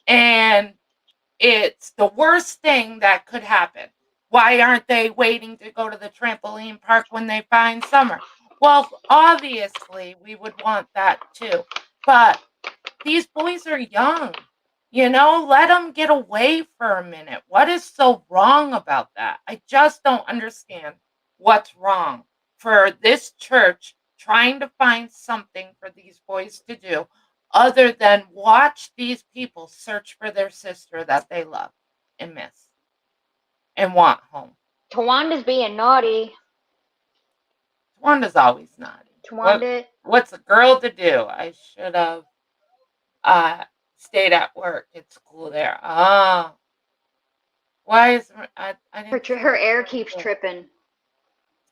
and it's the worst thing that could happen. Why aren't they waiting to go to the trampoline park when they find Summer? Well, obviously, we would want that too. But these boys are young. Let them get away for a minute. What is so wrong about that? I just don't understand what's wrong for this church trying to find something for these boys to do other than watch these people search for their sister that they love and miss and want home. Tawanda's being naughty. Tawanda's always naughty. Tawanda. What's a girl to do? I should have stayed at work at school there. Oh, why is I didn't see Her air that. keeps tripping.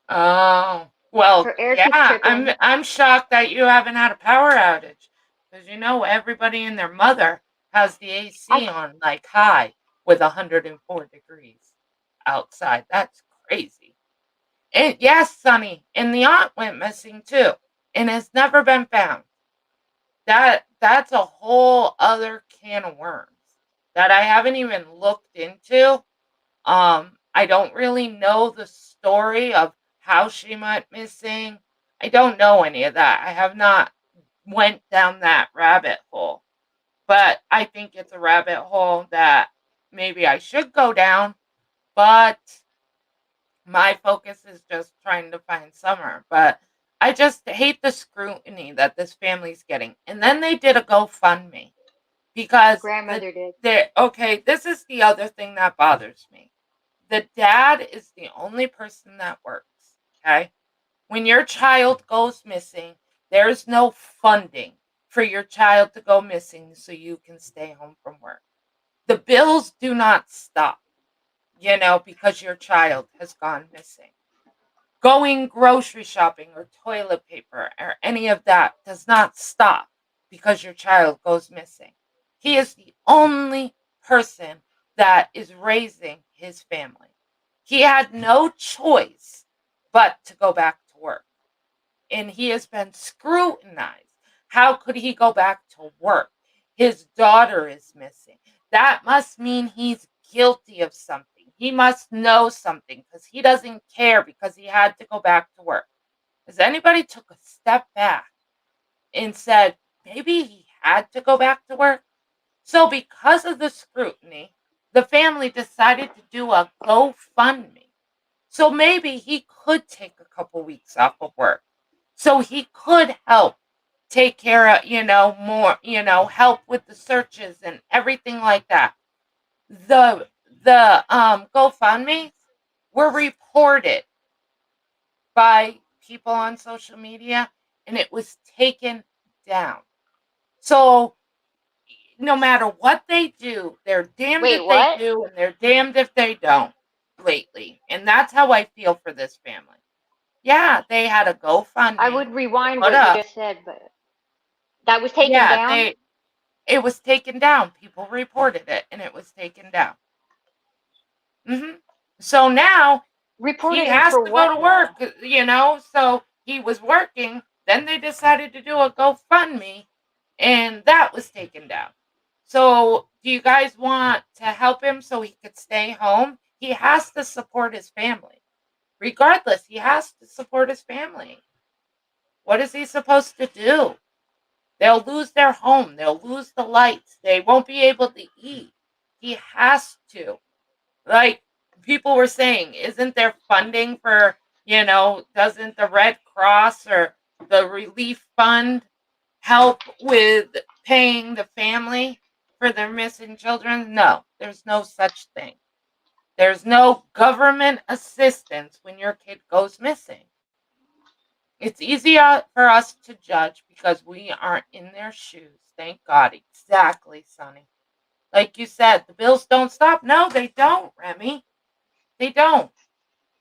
Oh, well, Her air keeps yeah. tripping. I'm shocked that you haven't had a power outage, because everybody and their mother has the AC on like high with 104 degrees outside. That's crazy. And yes, Sonny, and the aunt went missing too, and has never been found. That's a whole other can of worms that I haven't even looked into. I don't really know the story of how she went missing. I don't know any of that. I have not went down that rabbit hole. But I think it's a rabbit hole that maybe I should go down, but my focus is just trying to find Summer. But I just hate the scrutiny that this family's getting. And then they did a GoFundMe because Grandmother did. this is the other thing that bothers me. The dad is the only person that works. Okay. When your child goes missing, There's no funding for your child to go missing so you can stay home from work. The bills do not stop, because your child has gone missing. Going grocery shopping or toilet paper or any of that does not stop because your child goes missing. He is the only person that is raising his family. He had no choice but to go back to work. And he has been scrutinized. How could he go back to work? His daughter is missing. That must mean he's guilty of something. He must know something because he doesn't care because he had to go back to work. Has anybody took a step back and said, maybe he had to go back to work? So because of the scrutiny, the family decided to do a GoFundMe. So maybe he could take a couple weeks off of work. So he could help take care of, more, help with the searches and everything like that. The GoFundMe were reported by people on social media and it was taken down. So no matter what they do, they're damned Wait, if what? they do and they're damned if they don't lately. And that's how I feel for this family. Yeah, they had a GoFundMe. I would rewind put what you up. just said, but that was taken Yeah, down? it was taken down. People reported it and it was taken down. So now Reported he it has for to go what to now? work, so he was working. Then they decided to do a GoFundMe and that was taken down. So do you guys want to help him so he could stay home? He has to support his family. Regardless, he has to support his family. What is he supposed to do? They'll lose their home. They'll lose the lights. They won't be able to eat. He has to. Like people were saying, isn't there funding for, doesn't the Red Cross or the Relief Fund help with paying the family for their missing children? No, there's no such thing. There's no government assistance when your kid goes missing. It's easier for us to judge because we aren't in their shoes. Thank God. Exactly, Sonny. Like you said, the bills don't stop. No, they don't, Remy. They don't.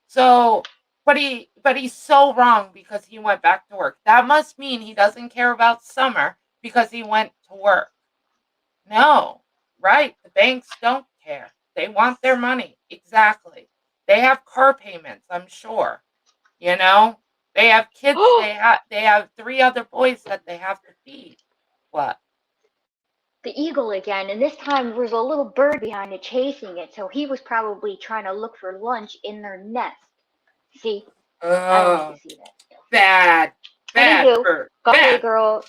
So, but he's so wrong because he went back to work. That must mean he doesn't care about summer because he went to work. No, right? The banks don't care. They want their money. Exactly. They have car payments, I'm sure. They have kids. They have 3 other boys that they have to feed. What? The eagle again, and this time there was a little bird behind it chasing it, so he was probably trying to look for lunch in their nest. See? I don't need Oh, to see that. bad Anywho, bird. Galway Bad. girl,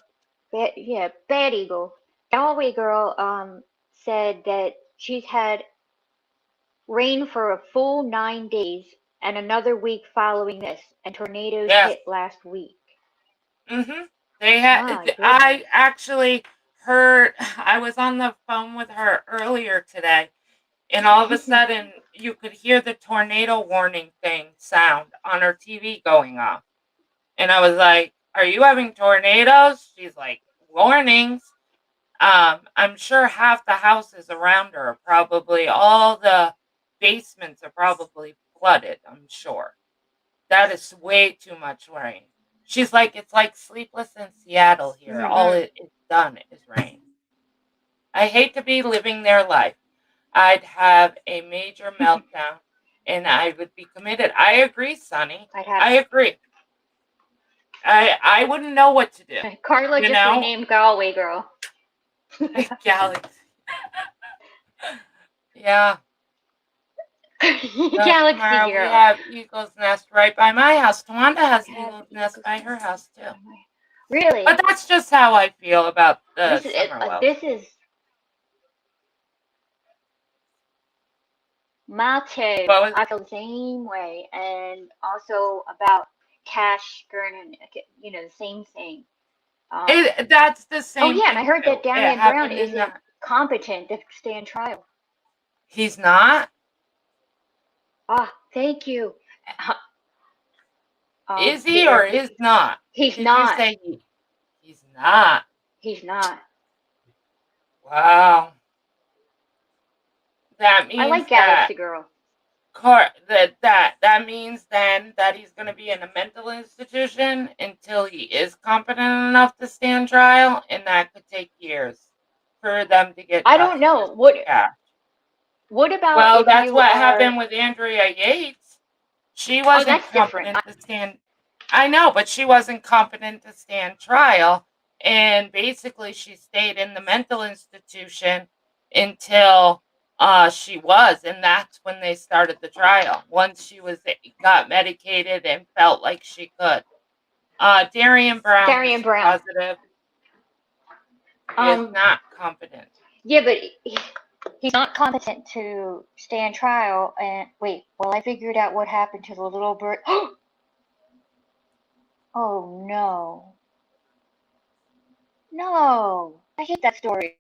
bad eagle. Galway girl said that she's had rain for a full 9 days and another week following this, and tornadoes Yes. hit last week. They had. My I goodness. actually heard. I was on the phone with her earlier today, and all of a sudden you could hear the tornado warning thing sound on her TV going off. And I was like, "Are you having tornadoes?" She's like, "Warnings." I'm sure half the houses around her are probably all the basements are probably flooded. I'm sure that is way too much rain. She's like, it's like Sleepless in Seattle here. All it's done is rain. I hate to be living their life. I'd have a major meltdown and I would be committed. I agree, Sonny. I agree. I wouldn't know what to do. Carla just renamed Galway girl. Galaxy. Yeah. Galaxy Tomorrow girl. we have Eagle's Nest right by my house. Tawanda has Eagle's Nest by her house too. Really? But that's just how I feel about the summer wells. This is my too. I feel the same way, and also about Cash Gurnan, the same thing. That's the same. Oh yeah, and I heard that Damian Brown isn't competent to stand trial. He's not? Thank you. Is he or is not? He's not. You say he? not. He's not. Wow. That I means like that Galaxy Girl. that means then that he's going to be in a mental institution until he is competent enough to stand trial, and that could take years for them to get I don't know. justice. Yeah. What about Well, if that's you what are? happened with Andrea Yates. She Oh, wasn't that's different. competent to stand. I know, but she wasn't competent to stand trial, and basically she stayed in the mental institution until she was, and that's when they started the trial. Once she got medicated and felt like she could. Darian Brown Darian was Brown. positive. He is not competent. Yeah, but he's not competent to stand trial. And wait, well, I figured out what happened to the little bird. Oh no. No. I hate that story.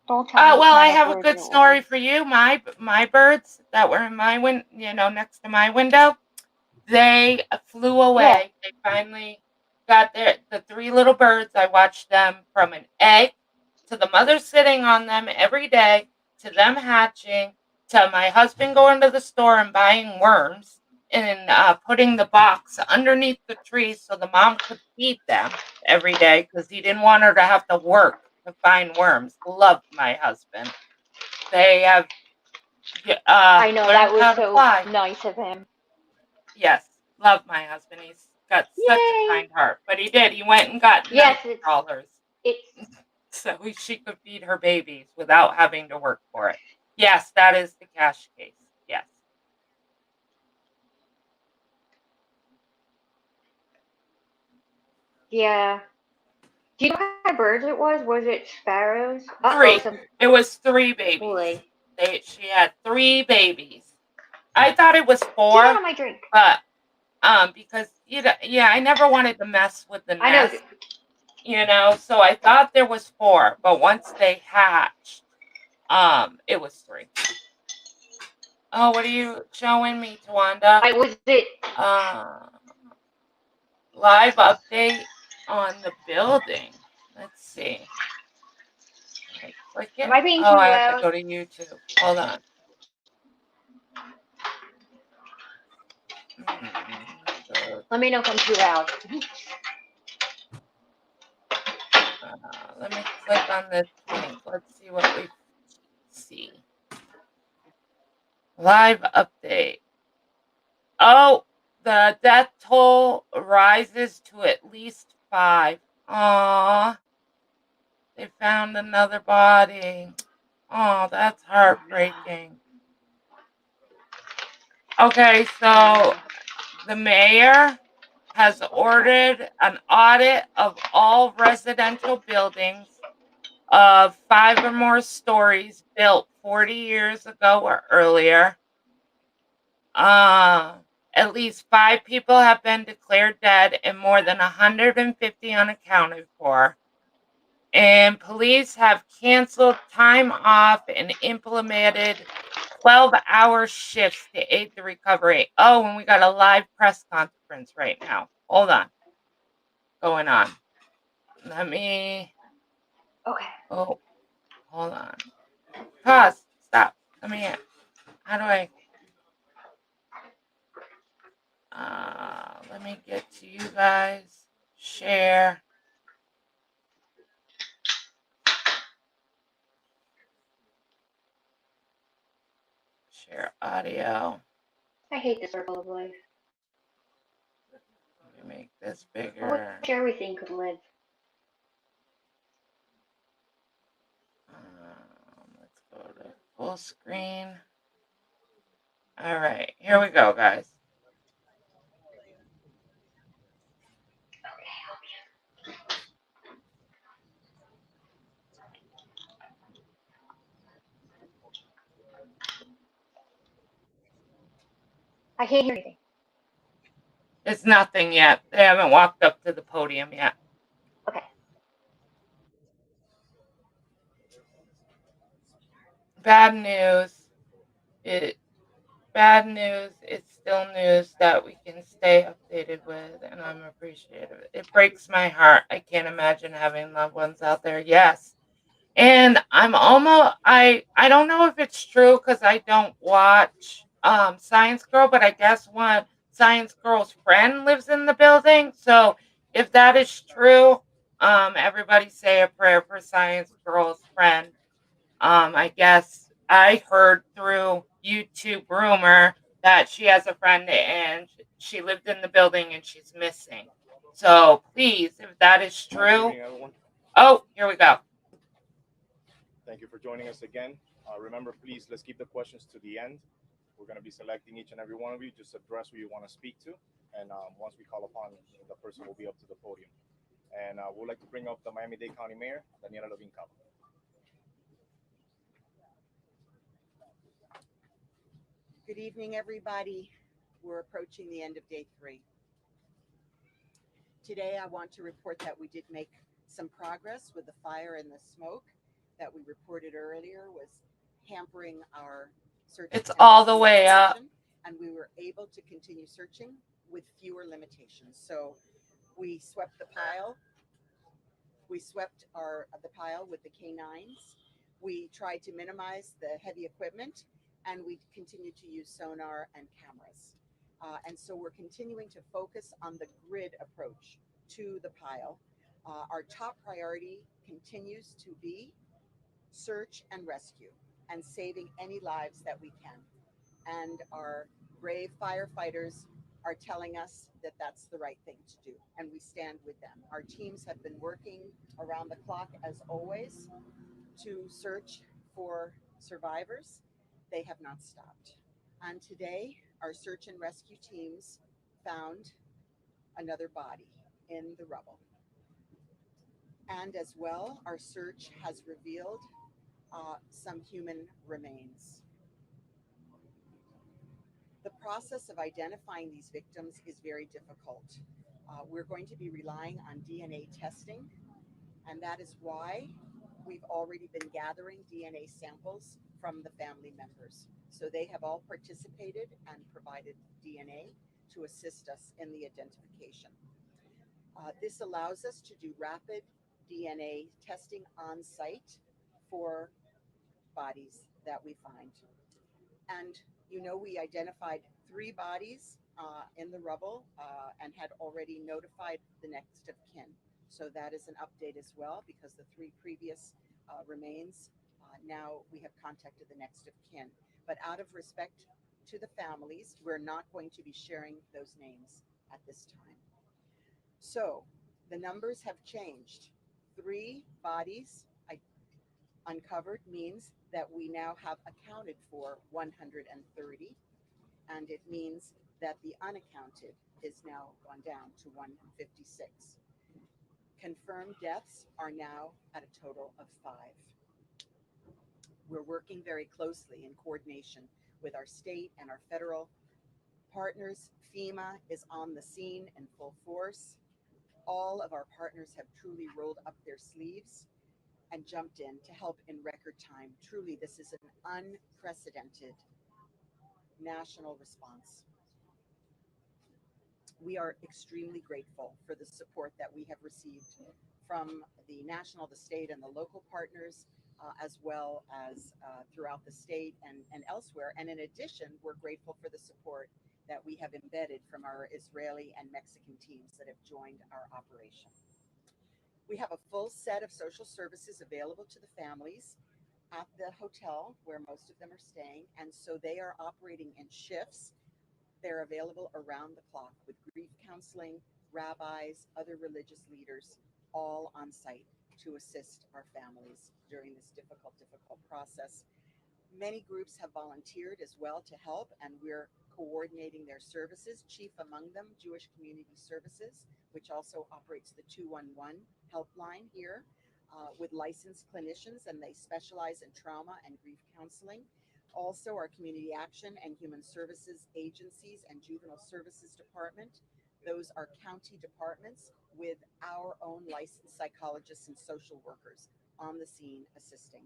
Don't tell me what Well, I kind of have a bird good it story was. for you. My birds that were in my next to my window, they flew away. They finally got the three little birds. I watched them from an egg to the mother sitting on them every day, to them hatching, to my husband going to the store and buying worms and putting the box underneath the tree so the mom could feed them every day because he didn't want her to have to work to find worms. Love my husband. They have I know, that learned was how to so fly. nice of him. Yes, love my husband. He's got such a kind heart. But he did. He went and got night crawlers so she could feed her babies without having to work for it. Yes, that is the cash case. Yes. Yeah. Do you know how many birds it was? Was it sparrows? Three. It was 3 babies. Boy. She had 3 babies. I thought it was 4. Get out of my drink. But because I never wanted to mess with the nest. So I thought there was 4, but once they hatched, it was 3. Oh, what are you showing me, Tawanda? Live update on the building. Let's see. Can I click it? Am I being too I have to loud? go to YouTube. Hold on. Let me know if I'm too loud. Let me click on this link. Let's see what we see. Live update. Oh, the death toll rises to at least 5. Aww. They found another body. Oh, that's heartbreaking. Okay, so the mayor has ordered an audit of all residential buildings of 5 or more stories built 40 years ago or earlier. At least 5 people have been declared dead and more than 150 unaccounted for. And police have canceled time off and implemented 12-hour shifts to aid the recovery. Oh, and we got a live press conference right now. Hold on. Going on. Let me. Okay. Oh, hold on. Pause. Stop. Let me in. How do I? Let me get to you guys. Share. Share audio. I hate the circle of life. Let me make this bigger. I wish everything could live. Let's go to full screen. All right, here we go, guys. I can't hear anything. It's nothing yet. They haven't walked up to the podium yet. Okay. Bad news. bad news, it's still news that we can stay updated with, and I'm appreciative. It breaks my heart. I can't imagine having loved ones out there. Yes. And I don't know if it's true because I don't watch Science Girl, but I guess one Science Girl's friend lives in the building. So if that is true, everybody say a prayer for Science Girl's friend. I guess I heard through YouTube rumor that she has a friend and she lived in the building and she's missing. So please, if that is Good true, evening, everyone. oh, here we go. Thank you for joining us again. Remember, please, let's keep the questions to the end. We're going to be selecting each and every one of you. Just address who you want to speak to. And once we call upon, the person will be up to the podium. And we'd like to bring up the Miami-Dade County Mayor, Daniela Levine Cabo. Good evening, everybody. We're approaching the end of day 3. Today, I want to report that we did make some progress with the fire and the smoke that we reported earlier was hampering our search. It's all the way up. And we were able to continue searching with fewer limitations. So we swept the pile. We swept the pile with the canines. We tried to minimize the heavy equipment, and we continued to use sonar and cameras. And so we're continuing to focus on the grid approach to the pile. Our top priority continues to be search and rescue and saving any lives that we can. And our brave firefighters are telling us that that's the right thing to do, and we stand with them. Our teams have been working around the clock, as always, to search for survivors. They have not stopped. And today, our search and rescue teams found another body in the rubble. And as well, our search has revealed some human remains. The process of identifying these victims is very difficult. We're going to be relying on DNA testing, and that is why we've already been gathering DNA samples from the family members. So they have all participated and provided DNA to assist us in the identification. This allows us to do rapid DNA testing on site for bodies that we find. And we identified 3 bodies in the rubble and had already notified the next of kin. So that is an update as well, because the 3 previous remains, now we have contacted the next of kin. But out of respect to the families, we're not going to be sharing those names at this time. So the numbers have changed. 3 bodies uncovered means that we now have accounted for 130, and it means that the unaccounted is now gone down to 156. Confirmed deaths are now at a total of 5. We're working very closely in coordination with our state and our federal partners. FEMA is on the scene in full force. All of our partners have truly rolled up their sleeves and jumped in to help in record time. Truly, this is an unprecedented national response. We are extremely grateful for the support that we have received from the national, the state, and the local partners, as well as throughout the state and elsewhere. And in addition, we're grateful for the support that we have embedded from our Israeli and Mexican teams that have joined our operation. We have a full set of social services available to the families at the hotel where most of them are staying, and so they are operating in shifts. They're available around the clock with grief counseling, rabbis, other religious leaders, all on site to assist our families during this difficult process. Many groups have volunteered as well to help, and we're coordinating their services. Chief among them, Jewish Community Services, which also operates the 211 helpline here with licensed clinicians, and they specialize in trauma and grief counseling. Also, our Community Action and Human Services agencies and Juvenile Services Department. Those are county departments with our own licensed psychologists and social workers on the scene assisting.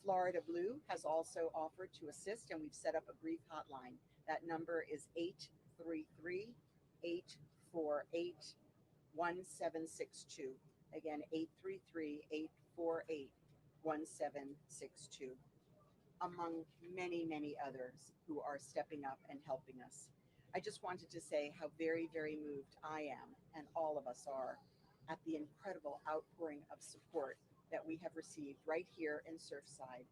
Florida Blue has also offered to assist, and we've set up a brief hotline. That number is 833 848 1762. Again, 833 848 1762, among many, many others who are stepping up and helping us. I just wanted to say how very, very moved I am, and all of us are, at the incredible outpouring of support that we have received right here in Surfside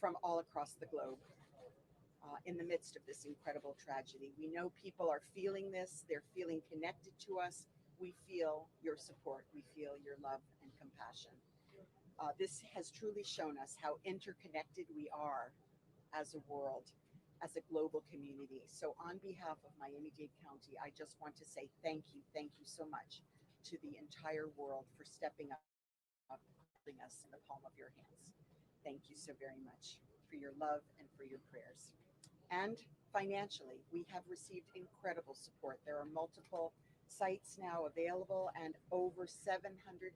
from all across the globe. In the midst of this incredible tragedy, we know people are feeling this, they're feeling connected to us. We feel your support, we feel your love and compassion. This has truly shown us how interconnected we are as a world, as a global community. So, on behalf of Miami-Dade County, I just want to say thank you so much to the entire world for stepping up and holding us in the palm of your hands. Thank you so very much for your love and for your prayers. And financially, we have received incredible support. There are multiple sites now available, and over $750,000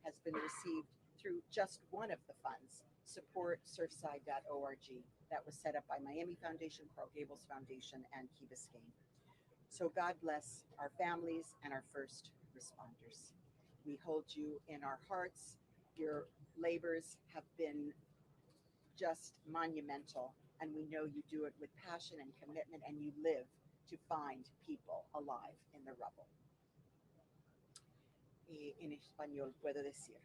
has been received through just one of the funds, supportsurfside.org, that was set up by Miami Foundation, Coral Gables Foundation, and Key Biscayne. So God bless our families and our first responders. We hold you in our hearts. Your labors have been just monumental, and we know you do it with passion and commitment, and you live to find people alive in the rubble. En español puedo decir,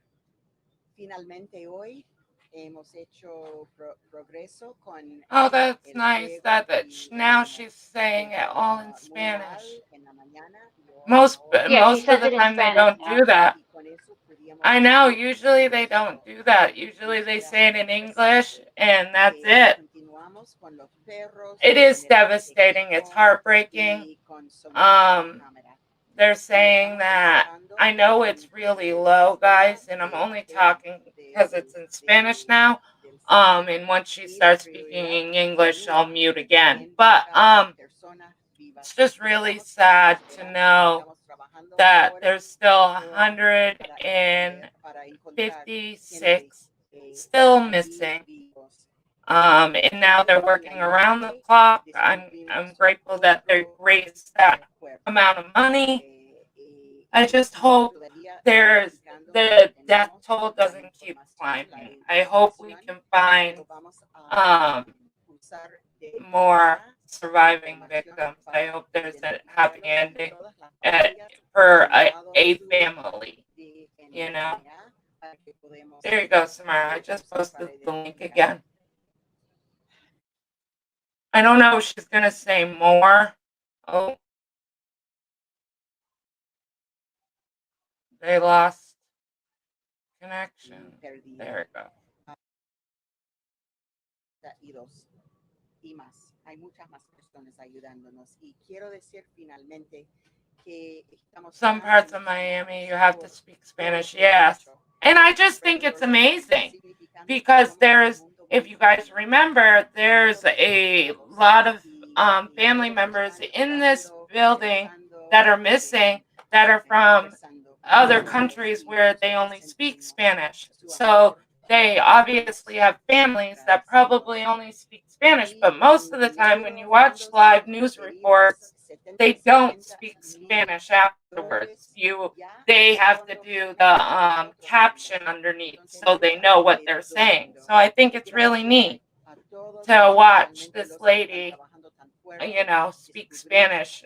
finalmente hoy hemos hecho progreso con Oh, that's el nice fuego that y now hemos she's saying it all in muy Spanish. mal en la mañana y Most ahora Yeah, she most of says the it in time they Spanish don't now. do that. y con eso pudiéramos I know, decir usually they don't do that. Usually they say it in English and that's it. continuamos con los perros, It is con el devastating. It's equipo heartbreaking. y con sonido y cámara. They're Y saying estamos that trabajando I know con it's really el low, sistema guys, and I'm de only apeo talking because it's in Spanish now. del And once she y la starts prioridad speaking English, I'll continúa mute again. en But buscar personas it's vivas. just really Estamos en sad to búsqueda, know estamos trabajando that ahora there's still para encontrar 156 gente still y missing. vivos. And now they're working around the clock. I'm grateful that they raised that amount of money. I just hope the death toll doesn't keep climbing. I hope we can find more surviving victims. I hope there's a happy ending for a family, you know. There you go, Samara. I just posted the link again. I don't know if she's going to say more. Oh, they lost connection. There we go. Y más. Hay muchas más personas ayudándonos. Y quiero decir finalmente que estamos Some parts of Miami, you have to speak Spanish, yes. And I just think it's amazing because there's, if you guys remember, there's a lot of family members in this building that are missing that are from other countries where they only speak Spanish. So they obviously have families that probably only speak Spanish, but most of the time when you watch live news reports, they don't speak Spanish afterwards. They have to do the caption underneath so they know what they're saying. So I think it's really neat to watch this lady, speak Spanish.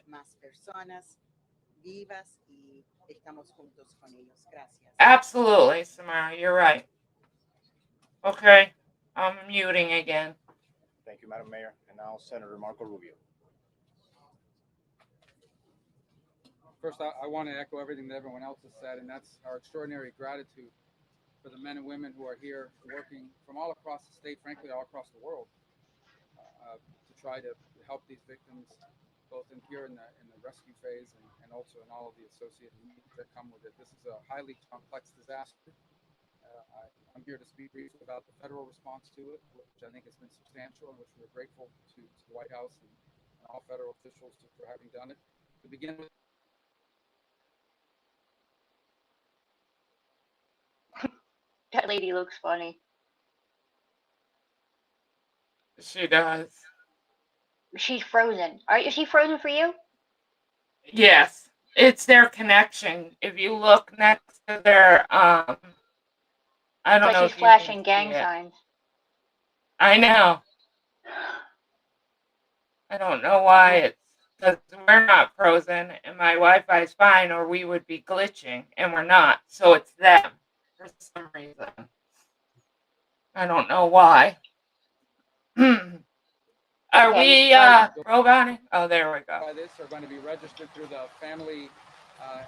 Absolutely, Samara, you're right. Okay, I'm muting again. Thank you, Madam Mayor. And now Senator Marco Rubio. First, I want to echo everything that everyone else has said, and that's our extraordinary gratitude for the men and women who are here working from all across the state, frankly, all across the world, to try to help these victims, both in the rescue phase and also in all of the associated needs that come with it. This is a highly complex disaster. I'm here to speak briefly about the federal response to it, which I think has been substantial and which we're grateful to the White House and all federal officials for having done it. To begin with, That lady looks funny. She does. She's frozen. Is she frozen for you? Yes. It's their connection. If you look next to their I don't But know she's if you can flashing see gang it. signs. I know. I don't know why it's because we're not frozen and my Wi-Fi is fine, or we would be glitching, and we're not. So it's them for some reason. I don't know why. Are Okay. we roboting? Oh, there we go. By this are going to be registered through the family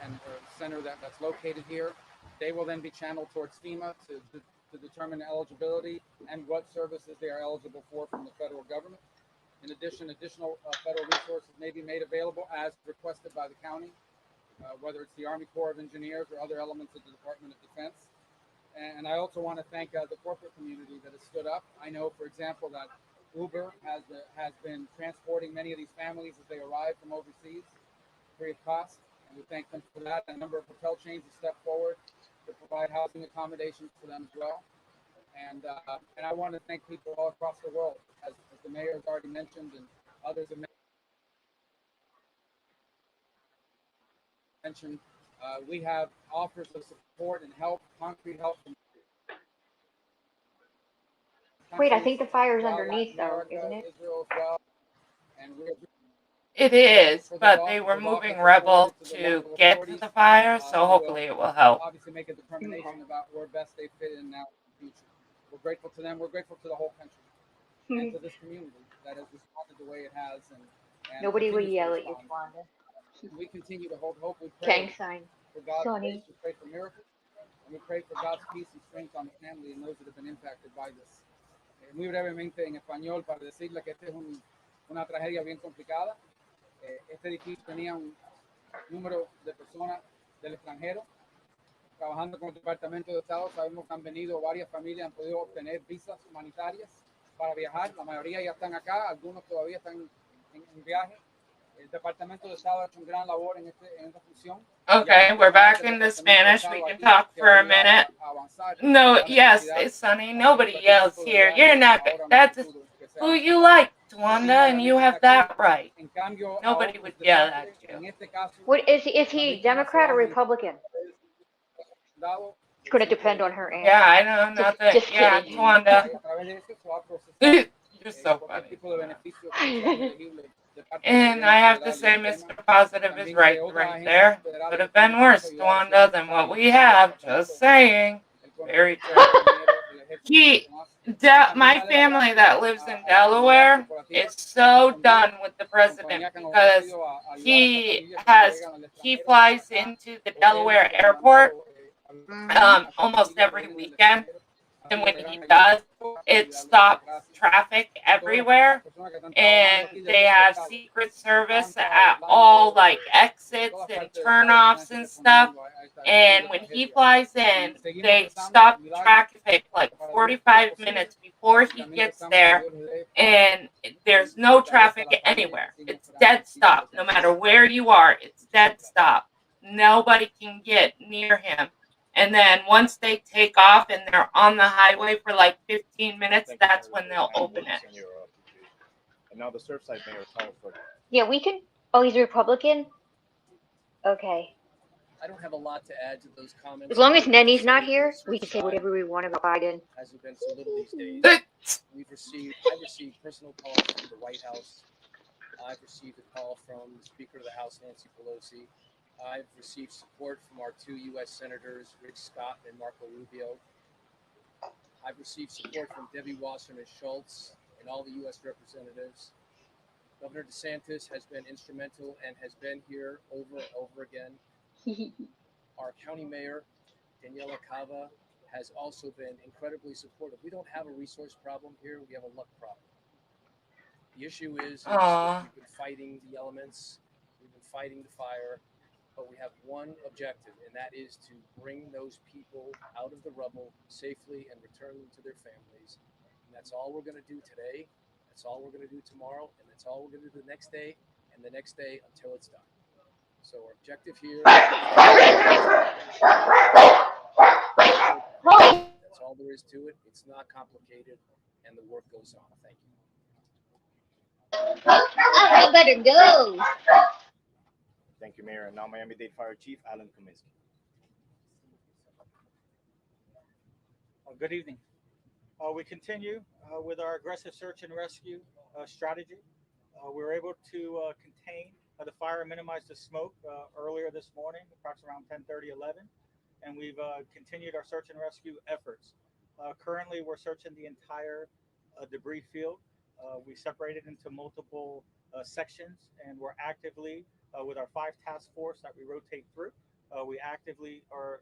and center that's located here. They will then be channeled towards FEMA to determine eligibility and what services they are eligible for from the federal government. In addition, additional federal resources may be made available as requested by the county, whether it's the Army Corps of Engineers or other elements of the Department of Defense. And I also want to thank the corporate community that has stood up. I know, for example, that Uber has been transporting many of these families as they arrive from overseas free of cost, and we thank them for that. A number of hotel chains have stepped forward to provide housing accommodations for them as well. And I want to thank people all across the world, as the mayor has already mentioned, and others have mentioned. We have offers of support and help, concrete help from Wait, I think the fire's Latin underneath, though, America, isn't it? Israel as well. And we're It is, for the but they were offers moving afforded Rebel to the to local get to authorities, the fire, so who hopefully it will help. obviously make a determination about where best they fit in now in the future. We're grateful to them. We're grateful to the whole country and to this community that has responded the way it has. And Nobody would continues to yell at you, respond. Twanda. We continue to hold hope. We Gang pray sign. for God's Sonny. grace. We pray for miracles. And we pray for God's peace and strength on the family and those that have been impacted by this. Muy brevemente en español para decirle que esta es una tragedia bien complicada. Este edificio tenía un número de personas del extranjero trabajando con el Departamento de Estado. Sabemos que han venido varias familias, han podido obtener visas humanitarias para viajar. La mayoría ya están acá, algunos todavía están en viaje. El Departamento de Estado ha hecho un gran labor en esta función. Okay, we're back into Spanish. We can talk for a minute. No, yes, it's Sunny. Nobody yells here. You're not. That's who you like, Twanda, and you have that right. Nobody would yell at you. What is he Democrat or Republican? It's going to depend on her answer. Yeah, I know nothing. Just Yeah, kidding. Twanda. You're so funny. And I have to say, Mr. Positive is right there. Could have been worse, Twanda, than what we have. Just saying. Very true. My family that lives in Delaware is so done with the president because he flies into the Delaware airport almost every weekend. And when he does, it stops traffic everywhere. And they have Secret Service at all like exits and turnoffs and stuff. And when he flies in, they stop traffic like 45 minutes before he gets there. And there's no traffic anywhere. It's dead stop. No matter where you are, it's dead stop. Nobody can get near him. And then once they take off and they're on the highway for like 15 minutes, that's when they'll open it. And now the Surfside Mayor, Tom. Yeah, we can. Oh, he's a Republican? Okay. I don't have a lot to add to those comments. As long as Nenny's not here, we can say whatever we want about Biden. As we've been so little these days, I've received personal calls from the White House. I've received a call from the Speaker of the House, Nancy Pelosi. I've received support from our two U.S. Senators, Rick Scott and Marco Rubio. I've received support from Debbie Wasserman Schultz and all the U.S. representatives. Governor DeSantis has been instrumental and has been here over and over again. Our county mayor, Daniela Cava, has also been incredibly supportive. We don't have a resource problem here. We have a luck problem. The issue is that we've been fighting the elements. We've been fighting the fire. But we have one objective, and that is to bring those people out of the rubble safely and return them to their families. And that's all we're going to do today. That's all we're going to do tomorrow. And that's all we're going to do the next day and the next day until it's done. So our objective here. That's all all there is to it. It's not complicated, and the work goes on. Thank you. I better go. Thank you, Mayor. And now Miami-Dade Fire Chief Alan Kaminsky. Good evening. We continue with our aggressive search and rescue strategy. We were able to contain the fire and minimize the smoke earlier this morning, approximately around 10:30, 11, and we've continued our search and rescue efforts. Currently, we're searching the entire debris field. We separated into multiple sections, and we're actively, with our 5 task force that we rotate through, we actively are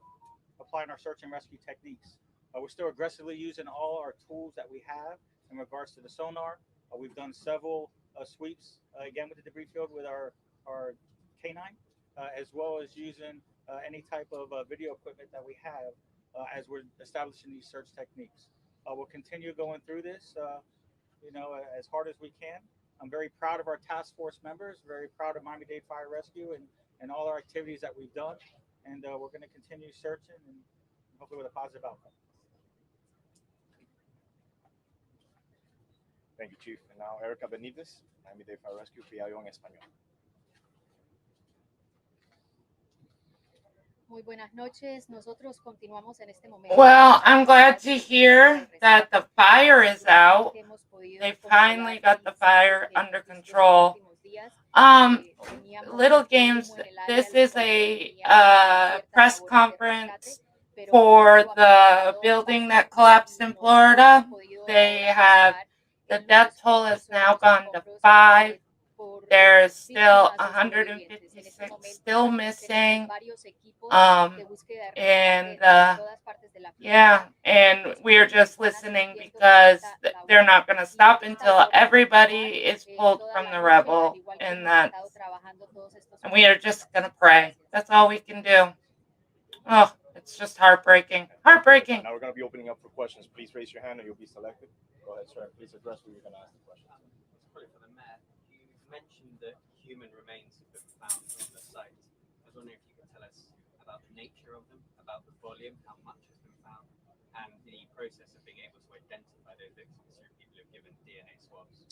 applying our search and rescue techniques. We're still aggressively using all our tools that we have in regards to the sonar. We've done several sweeps, again, with the debris field with our canine, as well as using any type of video equipment that we have as we're establishing these search techniques. We'll continue going through this, as hard as we can. I'm very proud of our task force members, very proud of Miami-Dade Fire Rescue and all our activities that we've done. And we're going to continue searching and hopefully with a positive outcome. Thank you, Chief. And now Erica Benitez, Miami-Dade Fire Rescue, PIO en español. Muy buenas noches. Nosotros continuamos en este momento. Well, I'm glad to hear that the fire is out. They finally got the fire under control. Little games, this is a press conference for the building that collapsed in Florida. They have, the death toll has now gone to 5. There's still 156 still missing. And we're just listening because they're not going to stop until everybody is pulled from the rebel. And we are just going to pray. That's all we can do. Oh, it's just heartbreaking. Heartbreaking. Now we're going to be opening up for questions. Please raise your hand and you'll be selected. Go ahead, sir. Please address who you're going to ask the question. Probably for the mayor. You've mentioned that human remains have been found on the site. I was wondering if you could tell us about the nature of them, about the volume, how much has been found, and the process of being able to identify those victims through people who've given DNA swabs.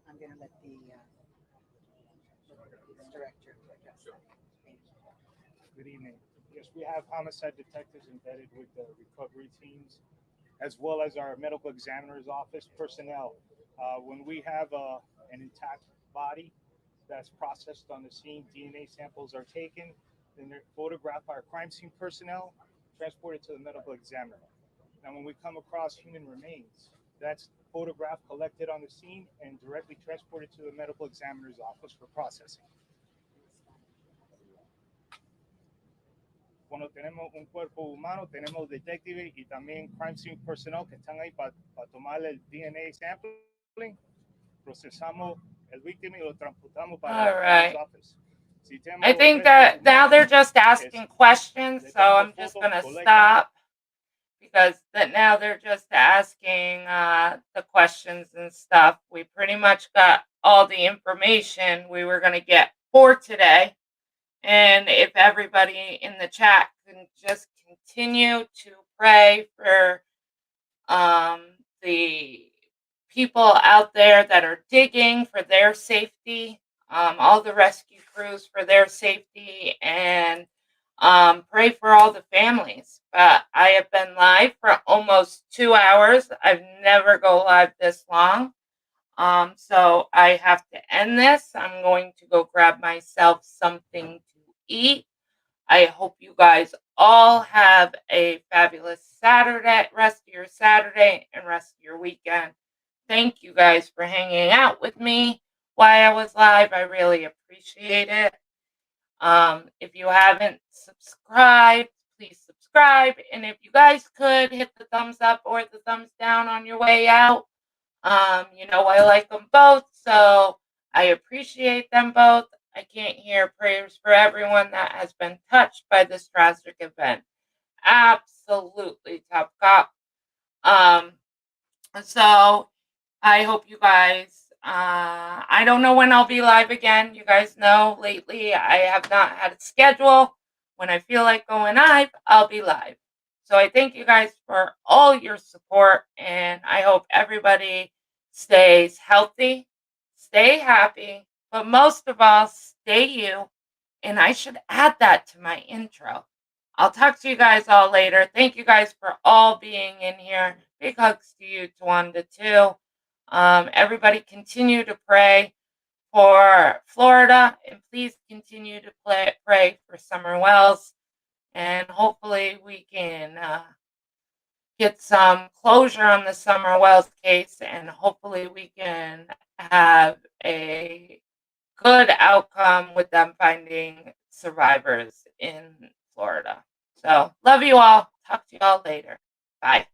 I'm going to let the director address that. Thank you. Good evening. Yes, we have homicide detectives embedded with the recovery teams, as well as our medical examiner's office personnel. When we have an intact body that's processed on the scene, DNA samples are taken, then they're photographed by our crime scene personnel, transported to the medical examiner. Now, when we come across human remains, that's photographed, collected on the scene, and directly transported to the medical examiner's office for processing. Cuando tenemos un cuerpo humano, tenemos detectives y también crime scene personnel que están ahí para tomar el DNA sampling. Procesamos el víctima y lo transportamos para el office. I think that now they're just asking questions, so I'm just going to stop because now they're just asking the questions and stuff. We pretty much got all the information we were going to get for today. And if everybody in the chat can just continue to pray for the people out there that are digging, for their safety, all the rescue crews for their safety, and pray for all the families. I have been live for almost 2 hours. I've never go live this long. So I have to end this. I'm going to go grab myself something to eat. I hope you guys all have a fabulous Saturday, rest of your Saturday and rest of your weekend. Thank you guys for hanging out with me while I was live. I really appreciate it. If you haven't subscribed, please subscribe. And if you guys could hit the thumbs up or the thumbs down on your way out. I like them both, so I appreciate them both. I can't hear prayers for everyone that has been touched by this tragic event. Absolutely tough cop. So I hope you guys, I don't know when I'll be live again. You guys know lately I have not had a schedule. When I feel like going live, I'll be live. So I thank you guys for all your support, and I hope everybody stays healthy, stay happy, but most of all, stay you. And I should add that to my intro. I'll talk to you guys all later. Thank you guys for all being in here. Big hugs to you, Tawanda, too. Everybody continue to pray for Florida, and please continue to pray for Summer Wells. And hopefully we can get some closure on the Summer Wells case, and hopefully we can have a good outcome with them finding survivors in Florida. So, love you all. Talk to you all later. Bye.